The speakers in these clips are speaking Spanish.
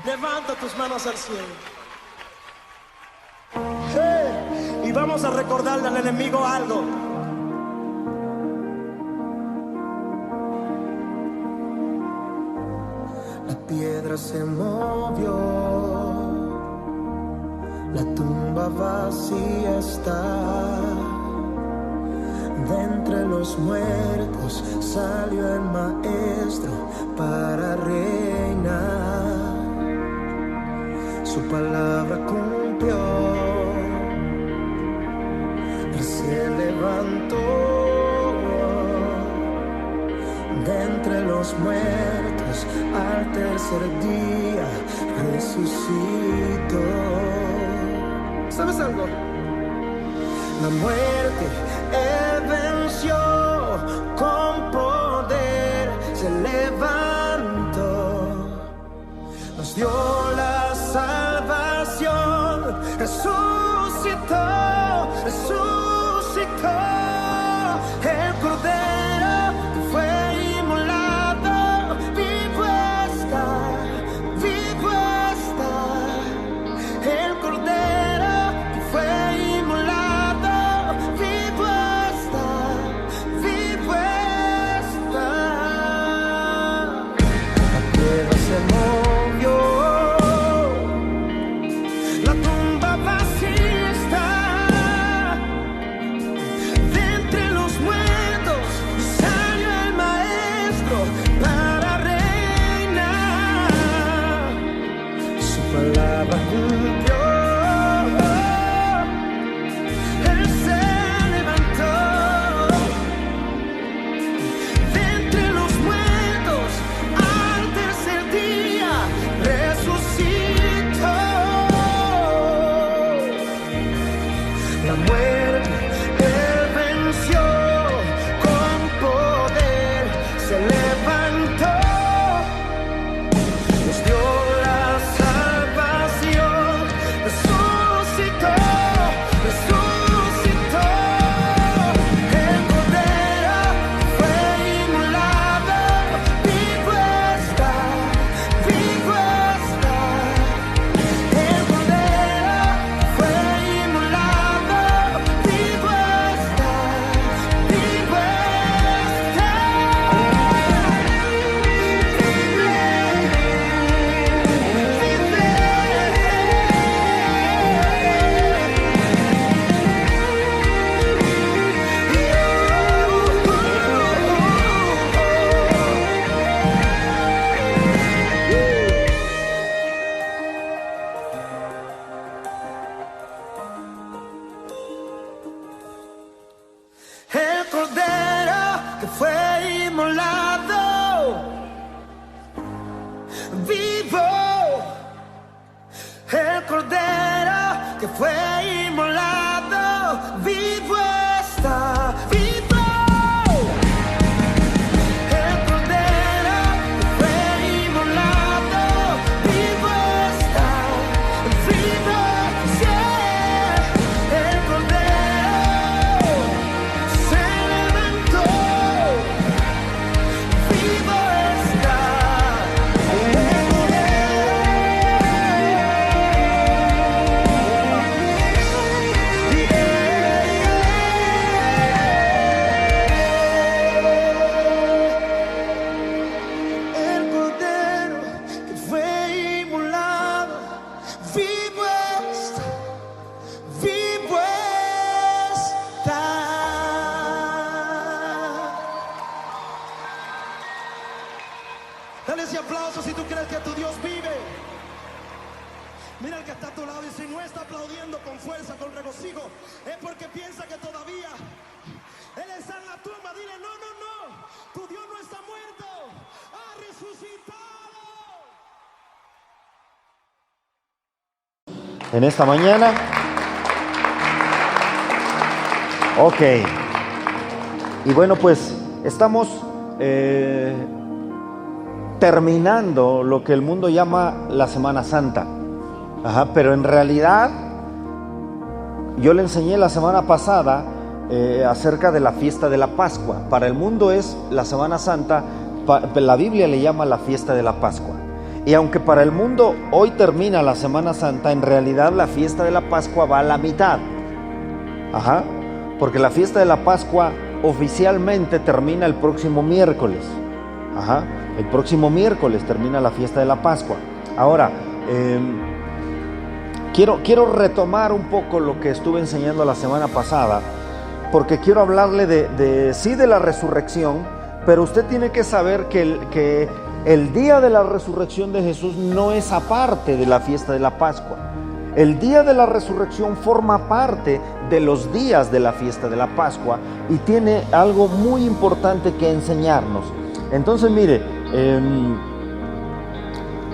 Levanta tus manos al cielo. Hey, y vamos a recordarle al enemigo algo. La piedra se movió, la tumba vacía está. De entre los muertos salió el maestro para reinar. Su palabra cumplió, Él se levantó de entre los muertos, al tercer día resucitó. ¿Sabes algo? La muerte Él venció, con poder se levantó, nos dio la salvación, resucitó, resucitó. El Cordero que fue inmolado, vivo está, vivo está. El Cordero que fue inmolado, vivo está, vivo está. La tierra se movió, la tumba vacía está. De entre los muertos salió el maestro para reinar. Su palabra cumplió, Él se levantó de entre los muertos, al tercer día resucitó. La muerte Él venció, con poder se levantó, nos dio la salvación, resucitó, resucitó. El Cordero fue inmolado, vivo está, vivo está. El Cordero fue inmolado, vivo está, vivo está. El Cordero que fue inmolado, vivo. El Cordero que fue inmolado, vivo está, vivo. El Cordero que fue inmolado, vivo está, vivo. Sí. El Cordero se levantó, vivo está. El Cordero que fue inmolado, vivo está, vivo está. Dale ese aplauso si tú crees que tu Dios vive. Mira al que está a tu lado y si no está aplaudiendo con fuerza, con regocijo, es porque piensa que todavía Él está en la tumba. Dile, no, no, no, tu Dios no está muerto, ha resucitado. En esta mañana. Ok. Y bueno, pues estamos terminando lo que el mundo llama la Semana Santa. Pero en realidad yo le enseñé la semana pasada acerca de la fiesta de la Pascua. Para el mundo es la Semana Santa, la Biblia le llama la fiesta de la Pascua. Y aunque para el mundo hoy termina la Semana Santa, en realidad la fiesta de la Pascua va a la mitad. Porque la fiesta de la Pascua oficialmente termina el próximo miércoles. El próximo miércoles termina la fiesta de la Pascua. Ahora, quiero retomar un poco lo que estuve enseñando la semana pasada, porque quiero hablarle de la resurrección, pero usted tiene que saber que el día de la resurrección de Jesús no es aparte de la fiesta de la Pascua. El día de la resurrección forma parte de los días de la fiesta de la Pascua y tiene algo muy importante que enseñarnos. Entonces, mire,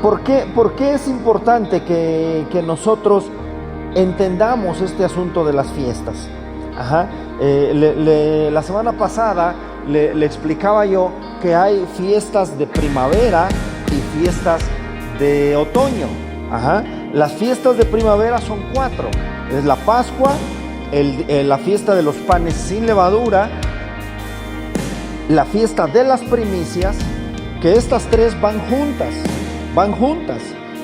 ¿por qué es importante que nosotros entendamos este asunto de las fiestas? La semana pasada le explicaba yo que hay fiestas de primavera y fiestas de otoño. Las fiestas de primavera son 4. Es la Pascua, la fiesta de los panes sin levadura, la fiesta de las primicias, que estas 3 van juntas.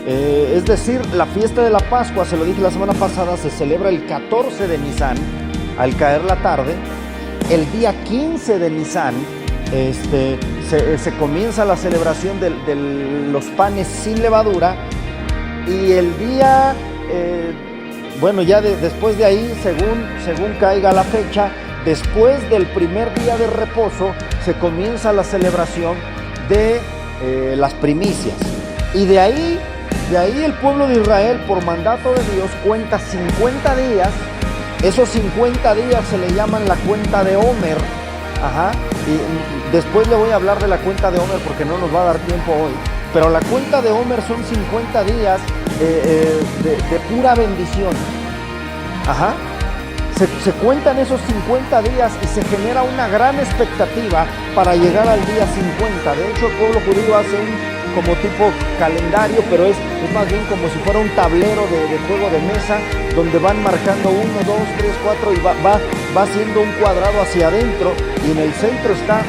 Es decir, la fiesta de la Pascua, se lo dije la semana pasada, se celebra el 14 de Nisan, al caer la tarde. El día 15 de Nisan se comienza la celebración de los panes sin levadura, y el día, después de ahí, según caiga la fecha, después del primer día de reposo, se comienza la celebración de las primicias. Y de ahí el pueblo de Israel, por mandato de Dios, cuenta 50 días. Esos 50 días se le llaman la cuenta de Homer. Y después le voy a hablar de la cuenta de Homer porque no nos va a dar tiempo hoy. Pero la cuenta de Homer son 50 días de pura bendición. Se cuentan esos 50 días y se genera una gran expectativa para llegar al día 50. De hecho, el pueblo judío hace como tipo calendario, pero es más bien como si fuera un tablero de juego de mesa, donde van marcando 1, 2, 3, 4 y va haciendo un cuadrado hacia adentro, y en el centro está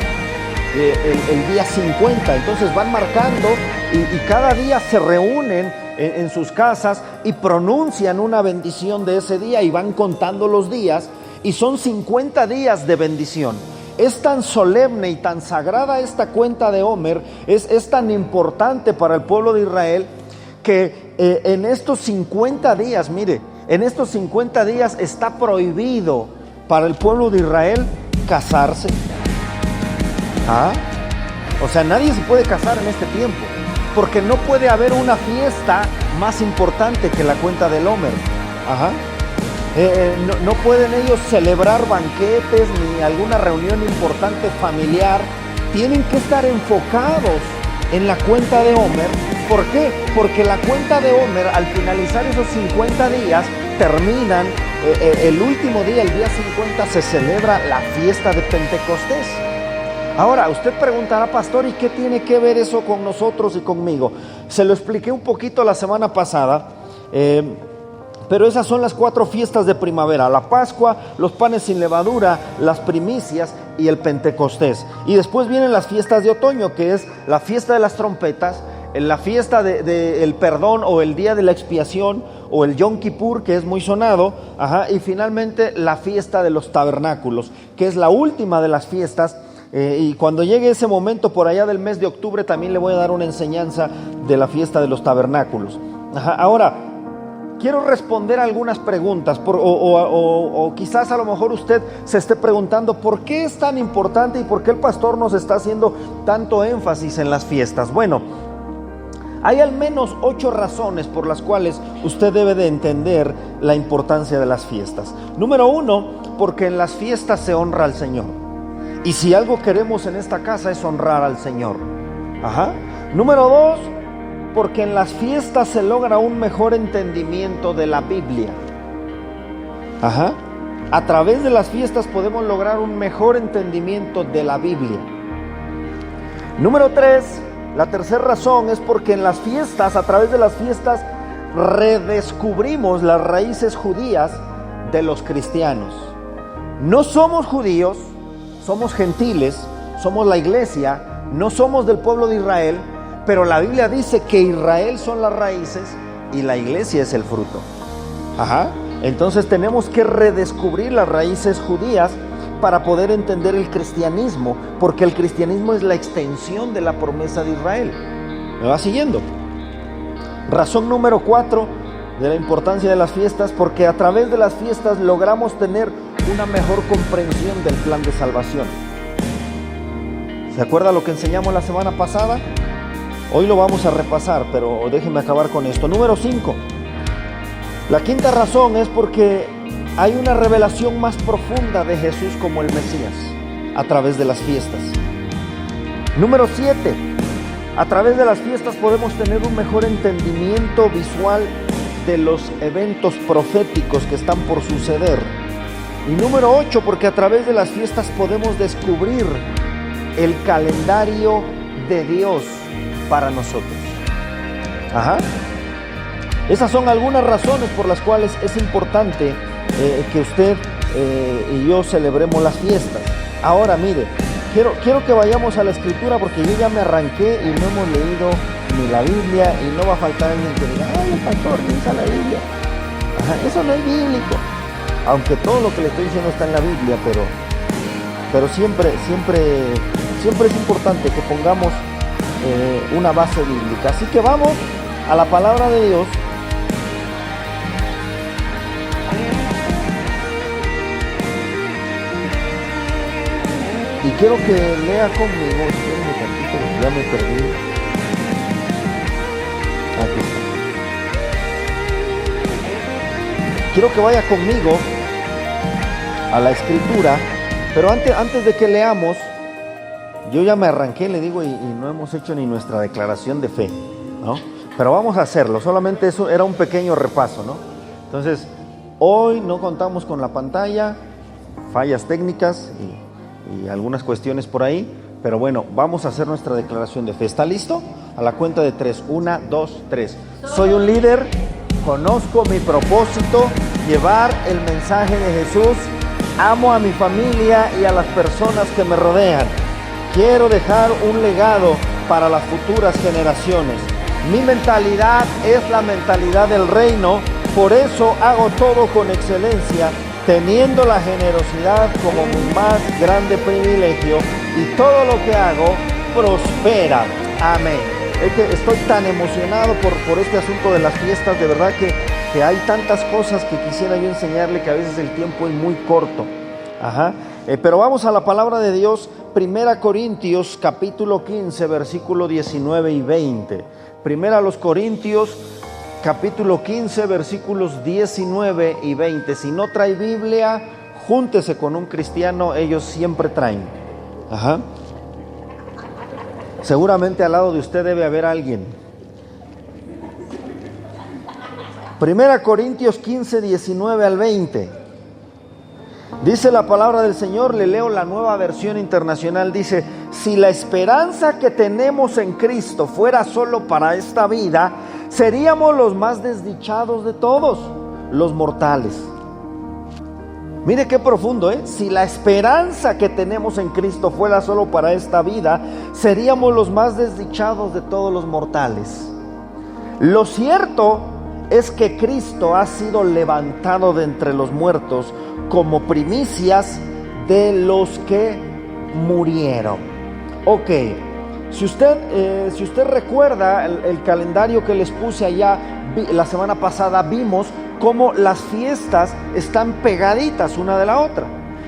el día 50. Entonces van marcando y cada día se reúnen en sus casas y pronuncian una bendición de ese día y van contando los días, y son 50 días de bendición. Es tan solemne y tan sagrada esta cuenta de Homer, es tan importante para el pueblo de Israel, que en estos 50 días, mire, en estos 50 días está prohibido para el pueblo de Israel casarse. O sea, nadie se puede casar en este tiempo, porque no puede haber una fiesta más importante que la cuenta del Homer. No pueden ellos celebrar banquetes ni alguna reunión importante familiar. Tienen que estar enfocados en la cuenta de Homer. ¿Por qué? Porque la cuenta de Homer, al finalizar esos 50 días, terminan, el último día, el día 50, se celebra la fiesta de Pentecostés. Ahora, usted preguntará, pastor, ¿y qué tiene que ver eso con nosotros y conmigo? Se lo expliqué un poquito la semana pasada, pero esas son las 4 fiestas de primavera: la Pascua, los panes sin levadura, las primicias y el Pentecostés. Y después vienen las fiestas de otoño, que es la fiesta de las trompetas, la fiesta del perdón o el día de la expiación, o el Yom Kippur, que es muy sonado, y finalmente la fiesta de los tabernáculos, que es la última de las fiestas. Y cuando llegue ese momento, por allá del mes de octubre, también le voy a dar una enseñanza de la fiesta de los tabernáculos. Ahora, quiero responder algunas preguntas, o quizás a lo mejor usted se esté preguntando por qué es tan importante y por qué el pastor nos está haciendo tanto énfasis en las fiestas. Bueno, hay al menos 8 razones por las cuales usted debe de entender la importancia de las fiestas. Número 1, porque en las fiestas se honra al Señor. Y si algo queremos en esta casa es honrar al Señor. Número 2, porque en las fiestas se logra un mejor entendimiento de la Biblia. A través de las fiestas podemos lograr un mejor entendimiento de la Biblia. Número 3, la tercera razón es porque en las fiestas, a través de las fiestas, redescubrimos las raíces judías de los cristianos. No somos judíos, somos gentiles, somos la iglesia, no somos del pueblo de Israel, pero la Biblia dice que Israel son las raíces y la iglesia es el fruto. Entonces tenemos que redescubrir las raíces judías para poder entender el cristianismo, porque el cristianismo es la extensión de la promesa de Israel. ¿Me va siguiendo? Razón número 4 de la importancia de las fiestas, porque a través de las fiestas logramos tener una mejor comprensión del plan de salvación. ¿Se acuerda lo que enseñamos la semana pasada? Hoy lo vamos a repasar, pero déjenme acabar con esto. Número 5. La quinta razón es porque hay una revelación más profunda de Jesús como el Mesías a través de las fiestas. Número 7. A través de las fiestas podemos tener un mejor entendimiento visual de los eventos proféticos que están por suceder. Y número 8, porque a través de las fiestas podemos descubrir el calendario de Dios para nosotros. Esas son algunas razones por las cuales es importante que usted y yo celebremos las fiestas. Ahora mire, quiero que vayamos a la escritura, porque yo ya me arranqué y no hemos leído ni la Biblia, y no va a faltar alguien que diga: ay, el pastor piensa la Biblia. Eso no es bíblico, aunque todo lo que le estoy diciendo está en la Biblia, pero siempre es importante que pongamos una base bíblica. Así que vamos a la palabra de Dios. Y quiero que lea conmigo. Espérenme tantito, porque ya me perdí. Aquí está. Quiero que vaya conmigo a la escritura, pero antes de que leamos, yo ya me arranqué, le digo, y no hemos hecho ni nuestra declaración de fe, ¿no? Pero vamos a hacerlo, solamente eso era un pequeño repaso, ¿no? Entonces, hoy no contamos con la pantalla, fallas técnicas y algunas cuestiones por ahí, pero bueno, vamos a hacer nuestra declaración de fe. ¿Está listo? A la cuenta de 3, 1, 2, 3. Soy un líder, conozco mi propósito, llevar el mensaje de Jesús, amo a mi familia y a las personas que me rodean. Quiero dejar un legado para las futuras generaciones. Mi mentalidad es la mentalidad del reino, por eso hago todo con excelencia, teniendo la generosidad como mi más grande privilegio, y todo lo que hago prospera. Amén. Es que estoy tan emocionado por este asunto de las fiestas, de verdad que hay tantas cosas que quisiera yo enseñarle, que a veces el tiempo es muy corto. Pero vamos a la palabra de Dios. 1 Corintios capítulo 15 versículo 19 y 20. 1 Corintios capítulo 15 versículos 19 y 20. Si no trae Biblia, júntese con un cristiano, ellos siempre traen. Seguramente al lado de usted debe haber alguien. 1 Corintios 15, 19 al 20. Dice la palabra del Señor, le leo la Nueva Versión Internacional, dice: si la esperanza que tenemos en Cristo fuera solo para esta vida, seríamos los más desdichados de todos los mortales. Mire qué profundo, ¿eh? Si la esperanza que tenemos en Cristo fuera solo para esta vida, seríamos los más desdichados de todos los mortales. Lo cierto es que Cristo ha sido levantado de entre los muertos como primicias de los que murieron. Ok, si usted recuerda el calendario que les puse allá la semana pasada, vimos cómo las fiestas están pegaditas una de la otra.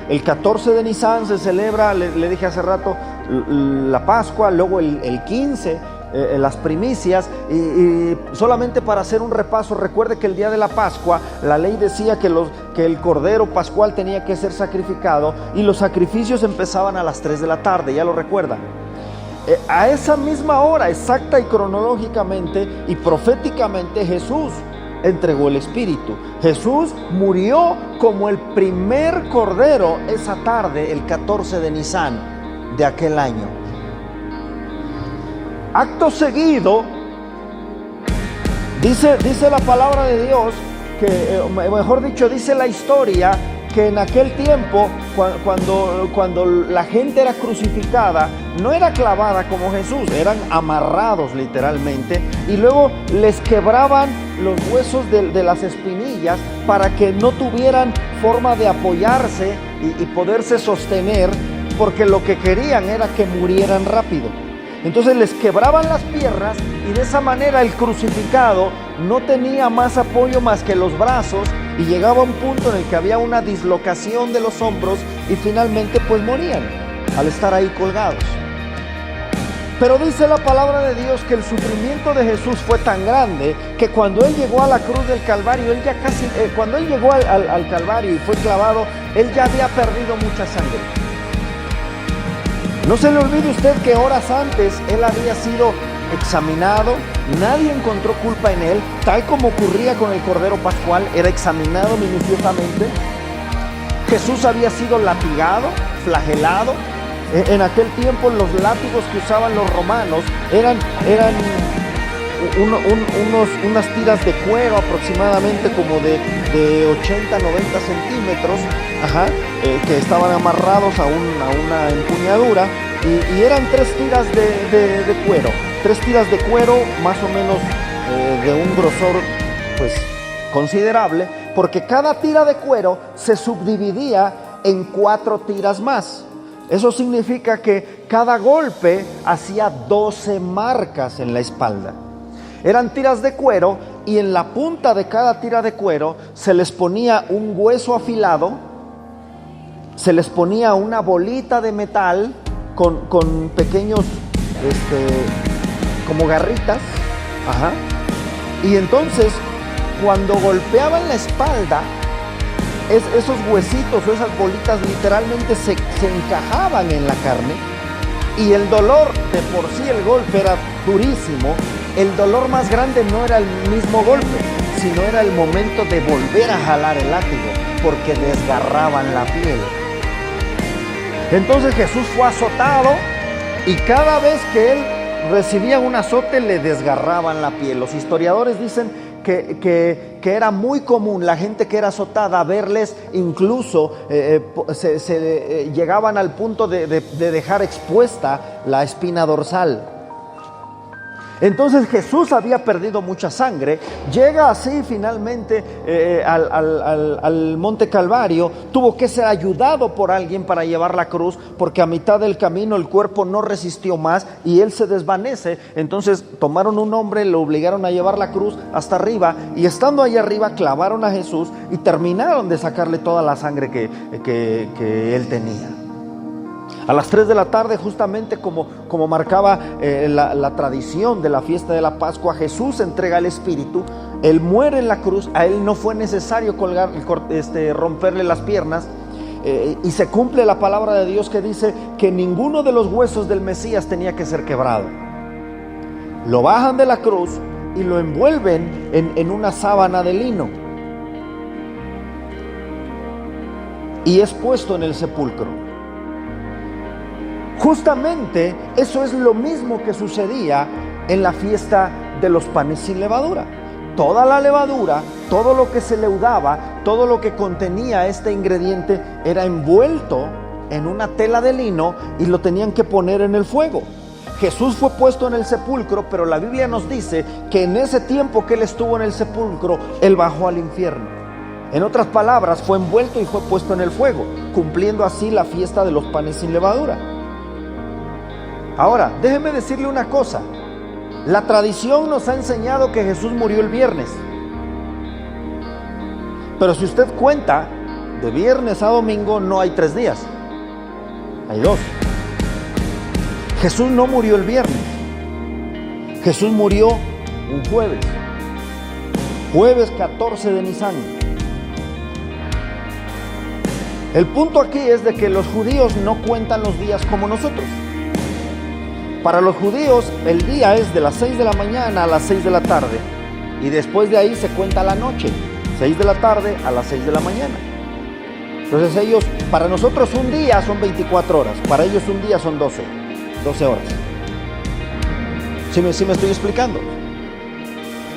El 14 de Nisan se celebra, le dije hace rato, la Pascua, luego el 15 las primicias, y solamente para hacer un repaso, recuerde que el día de la Pascua la ley decía que el cordero pascual tenía que ser sacrificado, y los sacrificios empezaban a las 3 de la tarde, ya lo recuerdan. A esa misma hora, exacta y cronológicamente y proféticamente, Jesús entregó el Espíritu. Jesús murió como el primer cordero esa tarde, el 14 de Nisan de aquel año. Acto seguido, dice la palabra de Dios, que mejor dicho, dice la historia, que en aquel tiempo cuando la gente era crucificada, no era clavada como Jesús, eran amarrados literalmente, y luego les quebraban los huesos de las espinillas para que no tuvieran forma de apoyarse y poderse sostener, porque lo que querían era que murieran rápido. Entonces les quebraban las piernas y de esa manera el crucificado no tenía más apoyo más que los brazos, y llegaba a un punto en el que había una dislocación de los hombros y finalmente pues morían al estar ahí colgados. Pero dice la palabra de Dios que el sufrimiento de Jesús fue tan grande que cuando Él llegó a la cruz del Calvario, cuando Él llegó al Calvario y fue clavado, Él ya había perdido mucha sangre. No se le olvide usted que horas antes Él había sido examinado, nadie encontró culpa en Él, tal como ocurría con el Cordero Pascual, era examinado minuciosamente. Jesús había sido latigado, flagelado. En aquel tiempo los látigos que usaban los romanos eran unas tiras de cuero aproximadamente como de 80, 90 centímetros, que estaban amarrados a una empuñadura, y eran 3 tiras de cuero. 3 tiras de cuero más o menos de un grosor pues considerable, porque cada tira de cuero se subdividía en 4 tiras más. Eso significa que cada golpe hacía 12 marcas en la espalda. Eran tiras de cuero y en la punta de cada tira de cuero se les ponía un hueso afilado, se les ponía una bolita de metal con pequeños como garritas, y entonces cuando golpeaban la espalda, esos huesitos o esas bolitas literalmente se encajaban en la carne, y el dolor, de por sí el golpe era durísimo. El dolor más grande no era el mismo golpe, sino era el momento de volver a jalar el látigo, porque desgarraban la piel. Entonces Jesús fue azotado, y cada vez que Él recibía un azote le desgarraban la piel. Los historiadores dicen que era muy común la gente que era azotada verles, incluso llegaban al punto de dejar expuesta la espina dorsal. Entonces Jesús había perdido mucha sangre, llega así finalmente al Monte Calvario, tuvo que ser ayudado por alguien para llevar la cruz, porque a mitad del camino el cuerpo no resistió más y él se desvanece. Entonces tomaron un hombre, lo obligaron a llevar la cruz hasta arriba, y estando ahí arriba clavaron a Jesús y terminaron de sacarle toda la sangre que él tenía. A las 3 de la tarde, justamente como marcaba la tradición de la fiesta de la Pascua, Jesús entrega el Espíritu. Él muere en la cruz, a Él no fue necesario romperle las piernas, y se cumple la palabra de Dios que dice que ninguno de los huesos del Mesías tenía que ser quebrado. Lo bajan de la cruz y lo envuelven en una sábana de lino, y es puesto en el sepulcro. Justamente eso es lo mismo que sucedía en la fiesta de los panes sin levadura. Toda la levadura, todo lo que se leudaba, todo lo que contenía este ingrediente era envuelto en una tela de lino y lo tenían que poner en el fuego. Jesús fue puesto en el sepulcro, pero la Biblia nos dice que en ese tiempo que Él estuvo en el sepulcro, Él bajó al infierno. En otras palabras, fue envuelto y fue puesto en el fuego, cumpliendo así la fiesta de los panes sin levadura. Ahora, déjeme decirle una cosa. La tradición nos ha enseñado que Jesús murió el viernes. Pero si usted cuenta, de viernes a domingo no hay 3 días. Hay 2. Jesús no murió el viernes. Jesús murió un jueves. Jueves 14 de Nisan. El punto aquí es de que los judíos no cuentan los días como nosotros. Para los judíos el día es de las 6 de la mañana a las 6 de la tarde, y después de ahí se cuenta la noche, 6 de la tarde a las 6 de la mañana. Entonces para nosotros un día son 24 horas, para ellos un día son 12 horas. ¿Sí me estoy explicando?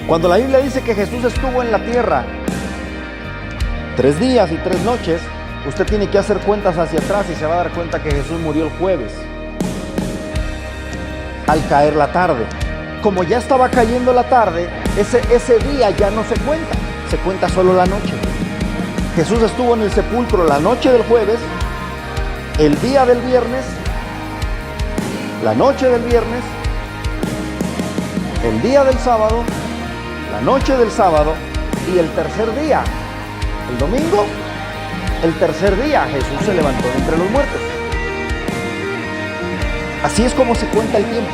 Cuando la Biblia dice que Jesús estuvo en la tierra 3 días y 3 noches, usted tiene que hacer cuentas hacia atrás y se va a dar cuenta que Jesús murió el jueves, al caer la tarde. Como ya estaba cayendo la tarde, ese día ya no se cuenta solo la noche. Jesús estuvo en el sepulcro la noche del jueves, el día del viernes, la noche del viernes, el día del sábado, la noche del sábado y el tercer día, el domingo, el tercer día Jesús se levantó de entre los muertos. Así es como se cuenta el tiempo.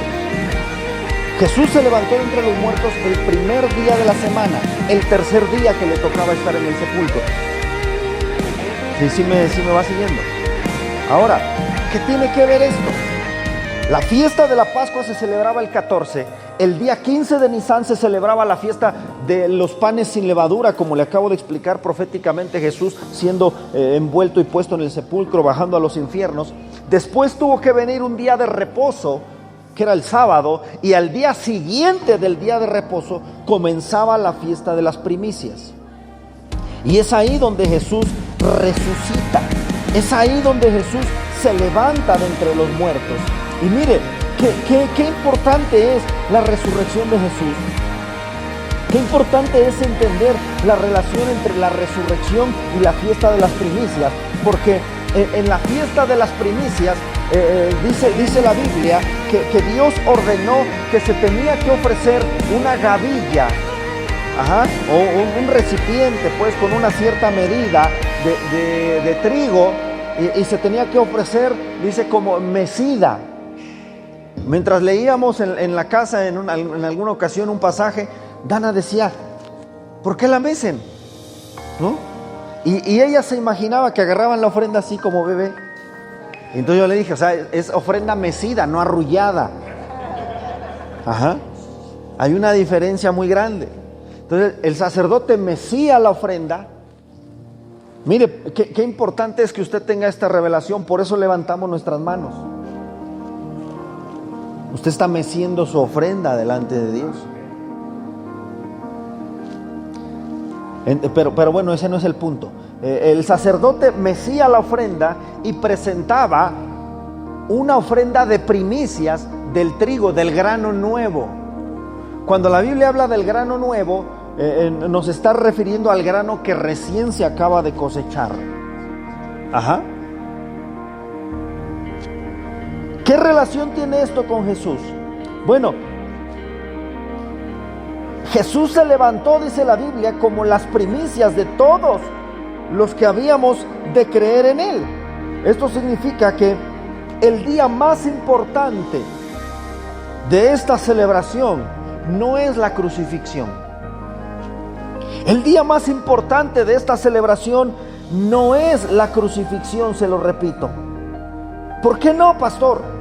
Jesús se levantó de entre los muertos el primer día de la semana, el tercer día que le tocaba estar en el sepulcro. Sí me va siguiendo. Ahora, ¿qué tiene que ver esto? La fiesta de la Pascua se celebraba el 14. El día 15 de Nisan se celebraba la fiesta de los panes sin levadura, como le acabo de explicar proféticamente, Jesús siendo envuelto y puesto en el sepulcro, bajando a los infiernos. Después tuvo que venir un día de reposo, que era el sábado, y al día siguiente del día de reposo comenzaba la fiesta de las primicias. Y es ahí donde Jesús resucita, es ahí donde Jesús se levanta de entre los muertos. Y mire, qué importante es la resurrección de Jesús. Qué importante es entender la relación entre la resurrección y la fiesta de las primicias, porque en la fiesta de las primicias dice la Biblia que Dios ordenó que se tenía que ofrecer una gavilla, o un recipiente pues con una cierta medida de trigo, y se tenía que ofrecer, dice, como mecida. Mientras leíamos en la casa en alguna ocasión un pasaje, Dana decía, ¿por qué la mecen? ¿No? Y ella se imaginaba que agarraban la ofrenda así como bebé. Y entonces yo le dije, o sea, es ofrenda mecida, no arrullada. Hay una diferencia muy grande. Entonces el sacerdote mecía la ofrenda. Mire, qué importante es que usted tenga esta revelación, por eso levantamos nuestras manos. Usted está meciendo su ofrenda delante de Dios. Pero bueno, ese no es el punto. El sacerdote mecía la ofrenda y presentaba una ofrenda de primicias del trigo, del grano nuevo. Cuando la Biblia habla del grano nuevo, nos está refiriendo al grano que recién se acaba de cosechar. ¿Qué relación tiene esto con Jesús? Bueno, Jesús se levantó, dice la Biblia, como las primicias de todos los que habíamos de creer en Él. Esto significa que el día más importante de esta celebración no es la crucifixión. El día más importante de esta celebración no es la crucifixión, se lo repito. ¿Por qué no, pastor?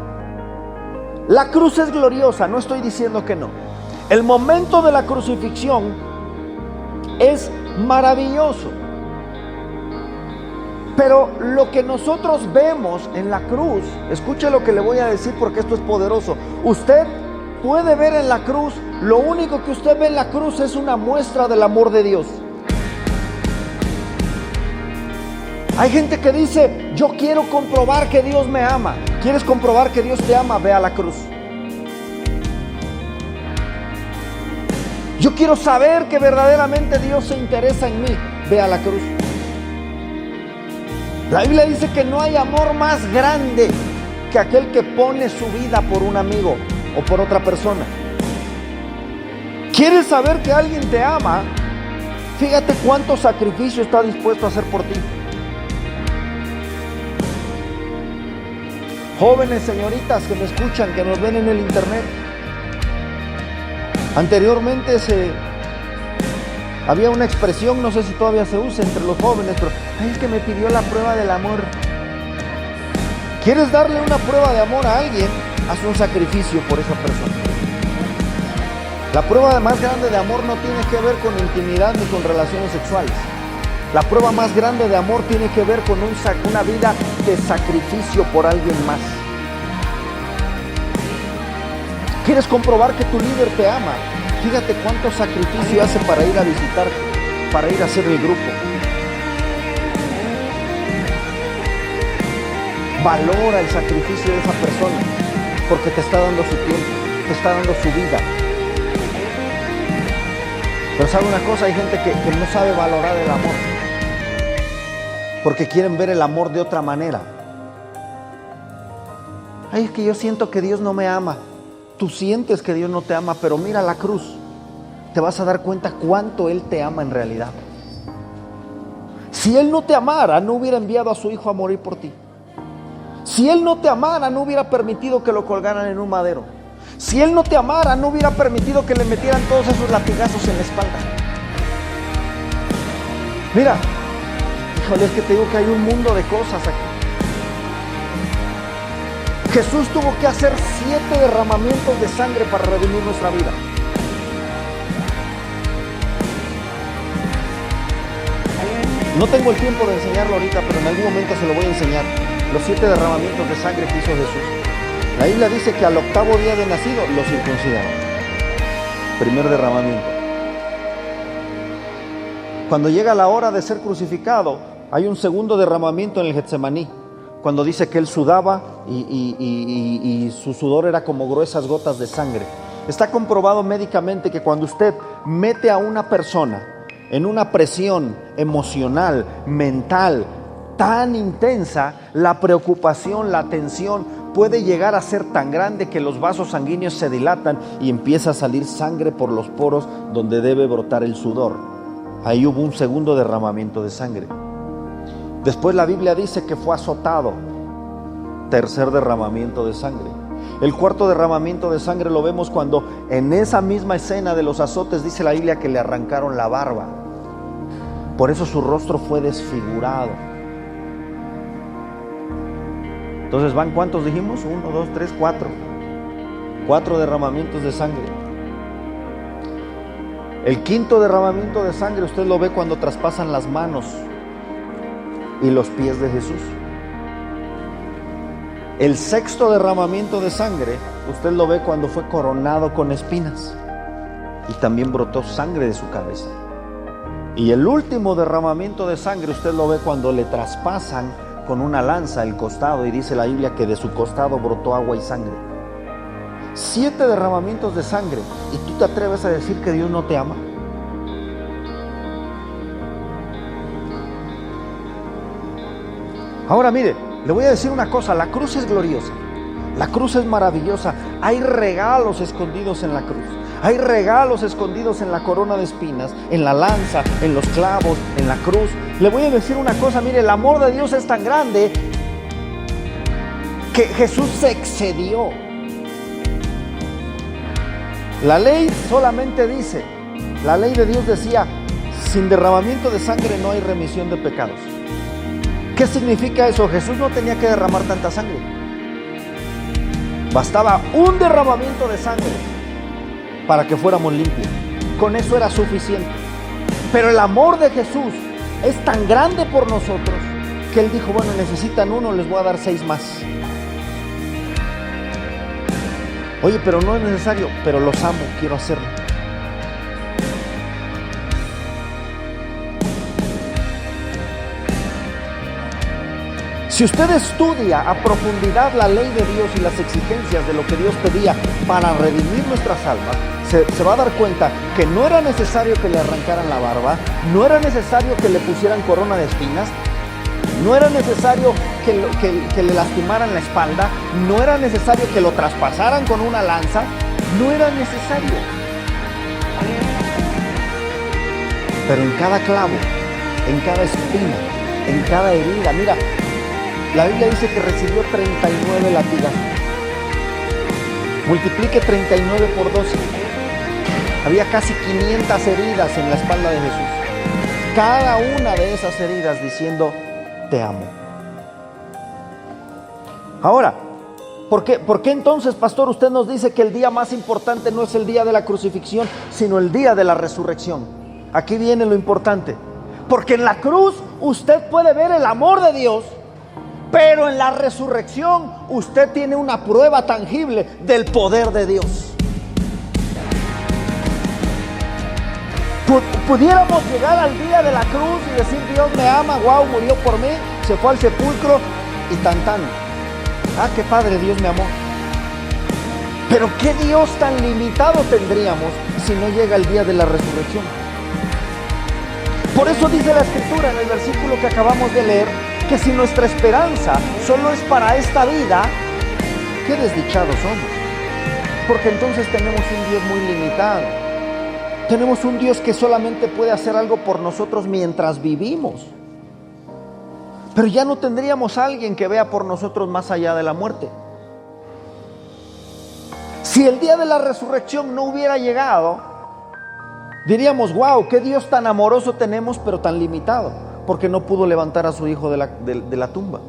La cruz es gloriosa, no estoy diciendo que no. El momento de la crucifixión es maravilloso. Pero lo que nosotros vemos en la cruz, escuche lo que le voy a decir porque esto es poderoso. Usted puede ver en la cruz, lo único que usted ve en la cruz es una muestra del amor de Dios. Hay gente que dice, yo quiero comprobar que Dios me ama. ¿Quieres comprobar que Dios te ama? Ve a la cruz. Yo quiero saber que verdaderamente Dios se interesa en mí. Ve a la cruz. La Biblia dice que no hay amor más grande que aquel que pone su vida por un amigo o por otra persona. ¿Quieres saber que alguien te ama? Fíjate cuánto sacrificio está dispuesto a hacer por ti. Jóvenes, señoritas que me escuchan, que nos ven en el internet. Anteriormente había una expresión, no sé si todavía se usa entre los jóvenes, pero es que me pidió la prueba del amor. ¿Quieres darle una prueba de amor a alguien? Haz un sacrificio por esa persona. La prueba más grande de amor no tiene que ver con intimidad ni con relaciones sexuales. La prueba más grande de amor tiene que ver con una vida de sacrificio por alguien más. ¿Quieres comprobar que tu líder te ama? Fíjate cuánto sacrificio hace para ir a visitarte, para ir a hacer el grupo. Valora el sacrificio de esa persona, porque te está dando su tiempo, te está dando su vida. Pero ¿sabe una cosa? Hay gente que no sabe valorar el amor, porque quieren ver el amor de otra manera. Ay, es que yo siento que Dios no me ama. Tú sientes que Dios no te ama, pero mira la cruz. Te vas a dar cuenta cuánto Él te ama en realidad. Si Él no te amara, no hubiera enviado a su Hijo a morir por ti. Si Él no te amara, no hubiera permitido que lo colgaran en un madero. Si Él no te amara, no hubiera permitido que le metieran todos esos latigazos en la espalda. Mira, híjole, es que te digo que hay un mundo de cosas aquí. Jesús tuvo que hacer 7 derramamientos de sangre para redimir nuestra vida. No tengo el tiempo de enseñarlo ahorita, pero en algún momento se lo voy a enseñar. Los 7 derramamientos de sangre que hizo Jesús. La Biblia dice que al 8º día de nacido lo circuncidaron. Primer derramamiento. Cuando llega la hora de ser crucificado, hay un segundo derramamiento en el Getsemaní. Cuando dice que él sudaba y su sudor era como gruesas gotas de sangre. Está comprobado médicamente que cuando usted mete a una persona en una presión emocional, mental, tan intensa, la preocupación, la tensión puede llegar a ser tan grande que los vasos sanguíneos se dilatan y empieza a salir sangre por los poros donde debe brotar el sudor. Ahí hubo un segundo derramamiento de sangre. Después la Biblia dice que fue azotado. Tercer derramamiento de sangre. El cuarto derramamiento de sangre lo vemos cuando en esa misma escena de los azotes dice la Biblia que le arrancaron la barba. Por eso su rostro fue desfigurado. Entonces van, ¿cuántos dijimos? 1, 2, 3, 4. 4 derramamientos de sangre. El quinto derramamiento de sangre usted lo ve cuando traspasan las manos y los pies de Jesús. El sexto derramamiento de sangre usted lo ve cuando fue coronado con espinas y también brotó sangre de su cabeza. Y el último derramamiento de sangre usted lo ve cuando le traspasan con una lanza el costado y dice la Biblia que de su costado brotó agua y sangre. 7 derramamientos de sangre, ¿y tú te atreves a decir que Dios no te ama? Ahora mire, le voy a decir una cosa, la cruz es gloriosa, la cruz es maravillosa, hay regalos escondidos en la cruz, hay regalos escondidos en la corona de espinas, en la lanza, en los clavos, en la cruz. Le voy a decir una cosa, mire, el amor de Dios es tan grande que Jesús se excedió. La ley solamente dice, la ley de Dios decía, sin derramamiento de sangre no hay remisión de pecados. ¿Qué significa eso? Jesús no tenía que derramar tanta sangre. Bastaba un derramamiento de sangre para que fuéramos limpios. Con eso era suficiente. Pero el amor de Jesús es tan grande por nosotros que Él dijo, bueno, necesitan uno, les voy a dar 6 más. Oye, pero no es necesario, pero los amo, quiero hacerlo. Si usted estudia a profundidad la ley de Dios y las exigencias de lo que Dios pedía para redimir nuestras almas, se va a dar cuenta que no era necesario que le arrancaran la barba, no era necesario que le pusieran corona de espinas, no era necesario que le lastimaran la espalda, no era necesario que lo traspasaran con una lanza, no era necesario. Pero en cada clavo, en cada espina, en cada herida, mira, la Biblia dice que recibió 39 latigazos. Multiplique 39 por 12. Había casi 500 heridas en la espalda de Jesús. Cada una de esas heridas diciendo, te amo. Ahora, ¿por qué entonces, pastor, usted nos dice que el día más importante no es el día de la crucifixión, sino el día de la resurrección? Aquí viene lo importante. Porque en la cruz usted puede ver el amor de Dios, pero en la resurrección usted tiene una prueba tangible del poder de Dios. Pudiéramos llegar al día de la cruz y decir, Dios me ama, wow, murió por mí, se fue al sepulcro y tan. Ah, qué padre, Dios me amó. Pero qué Dios tan limitado tendríamos si no llega el día de la resurrección. Por eso dice la Escritura en el versículo que acabamos de leer, que si nuestra esperanza solo es para esta vida, qué desdichados somos. Porque entonces tenemos un Dios muy limitado. Tenemos un Dios que solamente puede hacer algo por nosotros mientras vivimos. Pero ya no tendríamos a alguien que vea por nosotros más allá de la muerte. Si el día de la resurrección no hubiera llegado, diríamos, wow, qué Dios tan amoroso tenemos, pero tan limitado, porque no pudo levantar a su hijo de la tumba.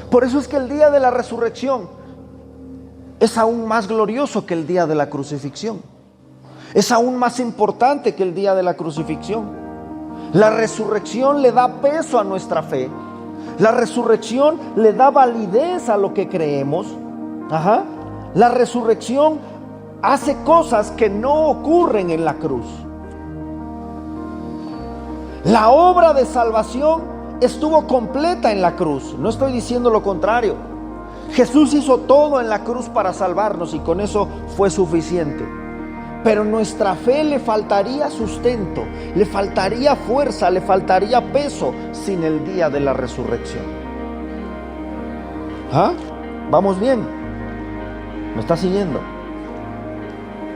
Por eso es que el día de la resurrección es aún más glorioso que el día de la crucifixión. Es aún más importante que el día de la crucifixión. La resurrección le da peso a nuestra fe. La resurrección le da validez a lo que creemos. La resurrección hace cosas que no ocurren en la cruz. La obra de salvación estuvo completa en la cruz. No estoy diciendo lo contrario. Jesús hizo todo en la cruz para salvarnos y con eso fue suficiente. Pero nuestra fe le faltaría sustento, le faltaría fuerza, le faltaría peso sin el día de la resurrección. ¿Vamos bien? ¿Me está siguiendo?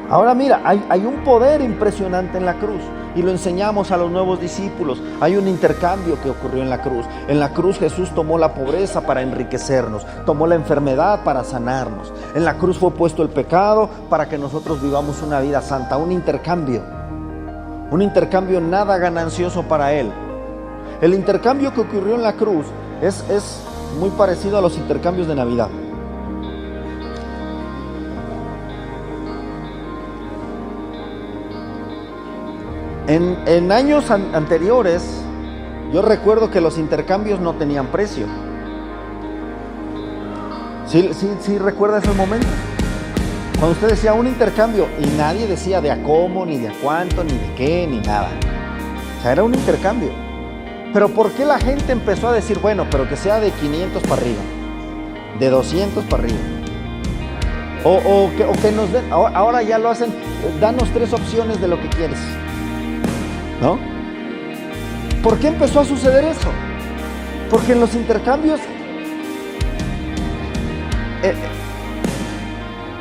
Ahora mira, hay un poder impresionante en la cruz y lo enseñamos a los nuevos discípulos. Hay un intercambio que ocurrió en la cruz. En la cruz Jesús tomó la pobreza para enriquecernos, tomó la enfermedad para sanarnos. En la cruz fue puesto el pecado para que nosotros vivamos una vida santa. Un intercambio nada ganancioso para Él. El intercambio que ocurrió en la cruz es muy parecido a los intercambios de Navidad. En años anteriores, yo recuerdo que los intercambios no tenían precio. ¿Sí recuerda esos momentos? Cuando usted decía un intercambio y nadie decía de a cómo, ni de a cuánto, ni de qué, ni nada. O sea, era un intercambio. Pero ¿por qué la gente empezó a decir, bueno, pero que sea de 500 para arriba, de 200 para arriba? O que nos den, ahora ya lo hacen, danos 3 opciones de lo que quieres. ¿No? ¿Por qué empezó a suceder eso? Porque en los intercambios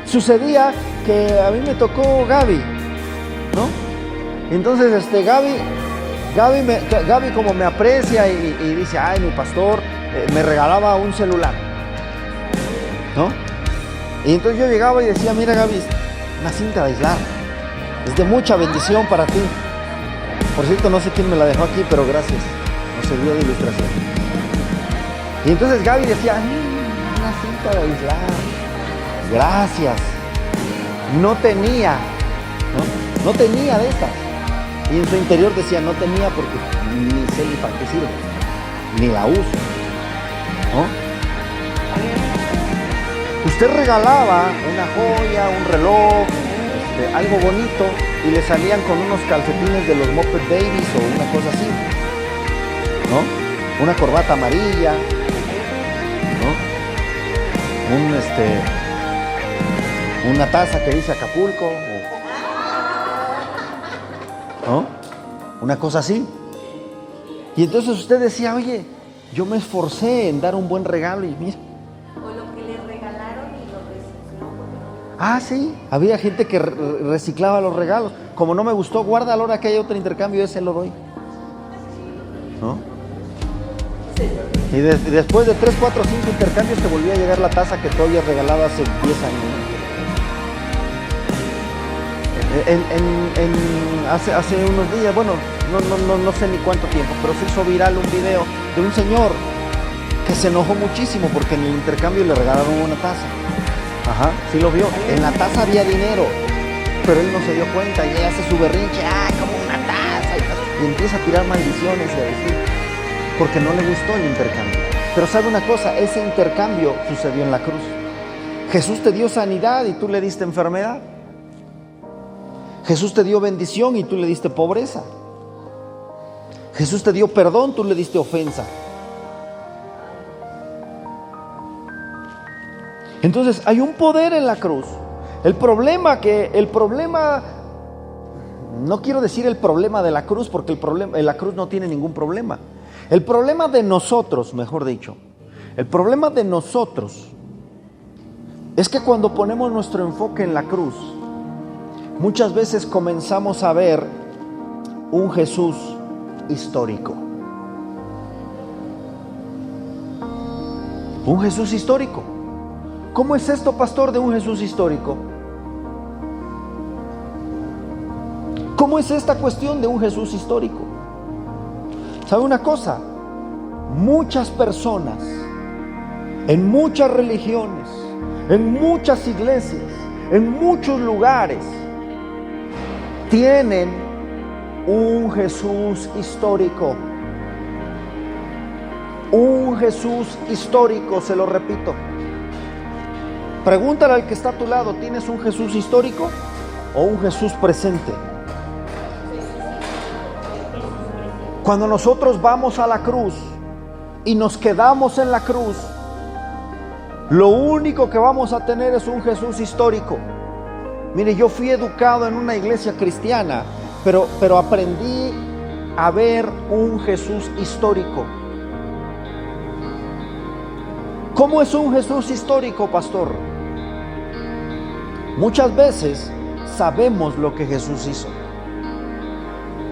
sucedía que a mí me tocó Gaby, ¿no? Entonces Gaby como me aprecia y dice, ay, mi pastor me regalaba un celular, ¿no? Y entonces yo llegaba y decía, mira Gaby, una cinta de aislar, es de mucha bendición para ti. Por cierto, no sé quién me la dejó aquí, pero gracias. Nos sirvió de ilustración. Y entonces Gaby decía, una cinta de aislar. Gracias. No tenía de estas. Y en su interior decía, no tenía porque ni sé ni para qué sirve. Ni la uso. ¿No? Usted regalaba una joya, un reloj, algo bonito, y le salían con unos calcetines de los Muppet Babies o una cosa así, ¿no? Una corbata amarilla, ¿no? Una taza que dice Acapulco, ¿no? Una cosa así. Y entonces usted decía, oye, yo me esforcé en dar un buen regalo y mira. Ah, sí, había gente que reciclaba los regalos. Como no me gustó, guarda a la hora que haya otro intercambio, ese lo doy, ¿no? Y después de 3, 4, 5 intercambios te volvía a llegar la taza que tú habías regalado hace 10 años. Hace unos días, bueno, no sé ni cuánto tiempo, pero se hizo viral un video de un señor que se enojó muchísimo porque en el intercambio le regalaron una taza. Sí lo vio. En la taza había dinero, pero él no se dio cuenta y ella hace su berrinche, como una taza, y empieza a tirar maldiciones y a decir, porque no le gustó el intercambio. Pero sabe una cosa, ese intercambio sucedió en la cruz. Jesús te dio sanidad y tú le diste enfermedad. Jesús te dio bendición y tú le diste pobreza. Jesús te dio perdón, tú le diste ofensa. Entonces hay un poder en la cruz. El problema, no quiero decir el problema de la cruz, porque la cruz no tiene ningún problema. El problema de nosotros, mejor dicho, el problema de nosotros es que cuando ponemos nuestro enfoque en la cruz, muchas veces comenzamos a ver un Jesús histórico. Un Jesús histórico. ¿Cómo es esto, pastor, de un Jesús histórico? ¿Cómo es esta cuestión de un Jesús histórico? ¿Sabe una cosa? Muchas personas, en muchas religiones, en muchas iglesias, en muchos lugares, tienen un Jesús histórico. Un Jesús histórico, se lo repito. Pregúntale al que está a tu lado, ¿tienes un Jesús histórico o un Jesús presente? Cuando nosotros vamos a la cruz y nos quedamos en la cruz, lo único que vamos a tener es un Jesús histórico. Mire, yo fui educado en una iglesia cristiana, pero aprendí a ver un Jesús histórico. ¿Cómo es un Jesús histórico, pastor? Muchas veces sabemos lo que Jesús hizo.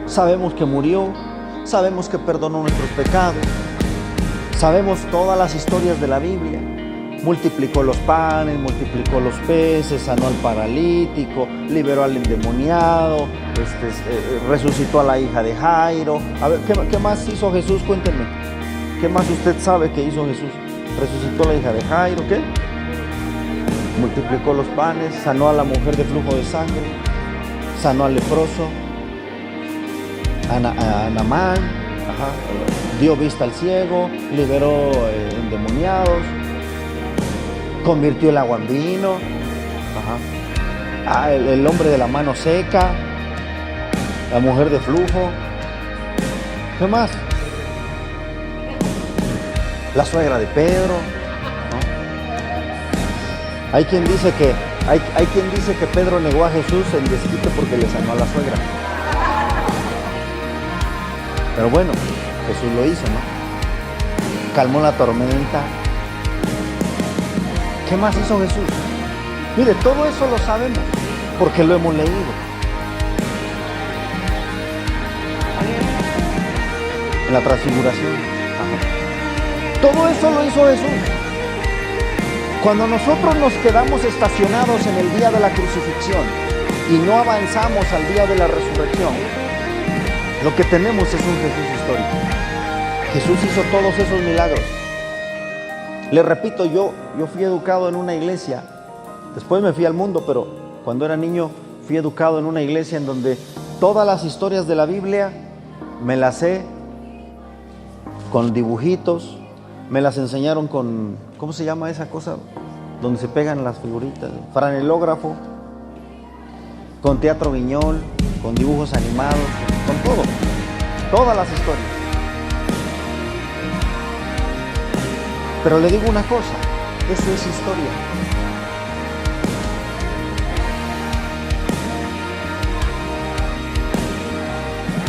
Sabemos que murió, sabemos que perdonó nuestros pecados, sabemos todas las historias de la Biblia. Multiplicó los panes, multiplicó los peces, sanó al paralítico, liberó al endemoniado, resucitó a la hija de Jairo. A ver, ¿qué más hizo Jesús? Cuéntenme. ¿Qué más usted sabe que hizo Jesús? Resucitó a la hija de Jairo, ¿qué? Multiplicó los panes, sanó a la mujer de flujo de sangre, sanó al leproso, a Naamán, dio vista al ciego, liberó endemoniados, convirtió el agua en vino, el hombre de la mano seca, la mujer de flujo. ¿Qué más? La suegra de Pedro, ¿no? Hay quien dice que Pedro negó a Jesús en desquite porque le sanó a la suegra. Pero bueno, Jesús lo hizo, ¿no? Calmó la tormenta. ¿Qué más hizo Jesús? Mire, todo eso lo sabemos porque lo hemos leído. En la transfiguración. Todo eso lo hizo Jesús. Cuando nosotros nos quedamos estacionados en el día de la crucifixión y no avanzamos al día de la resurrección, lo que tenemos es un Jesús histórico. Jesús hizo todos esos milagros. Le repito, yo fui educado en una iglesia, después me fui al mundo, pero cuando era niño fui educado en una iglesia en donde todas las historias de la Biblia me las sé con dibujitos, me las enseñaron con, ¿cómo se llama esa cosa? Donde se pegan las figuritas, franelógrafo, con teatro guiñol, con dibujos animados, con todo, todas las historias. Pero le digo una cosa, eso es historia.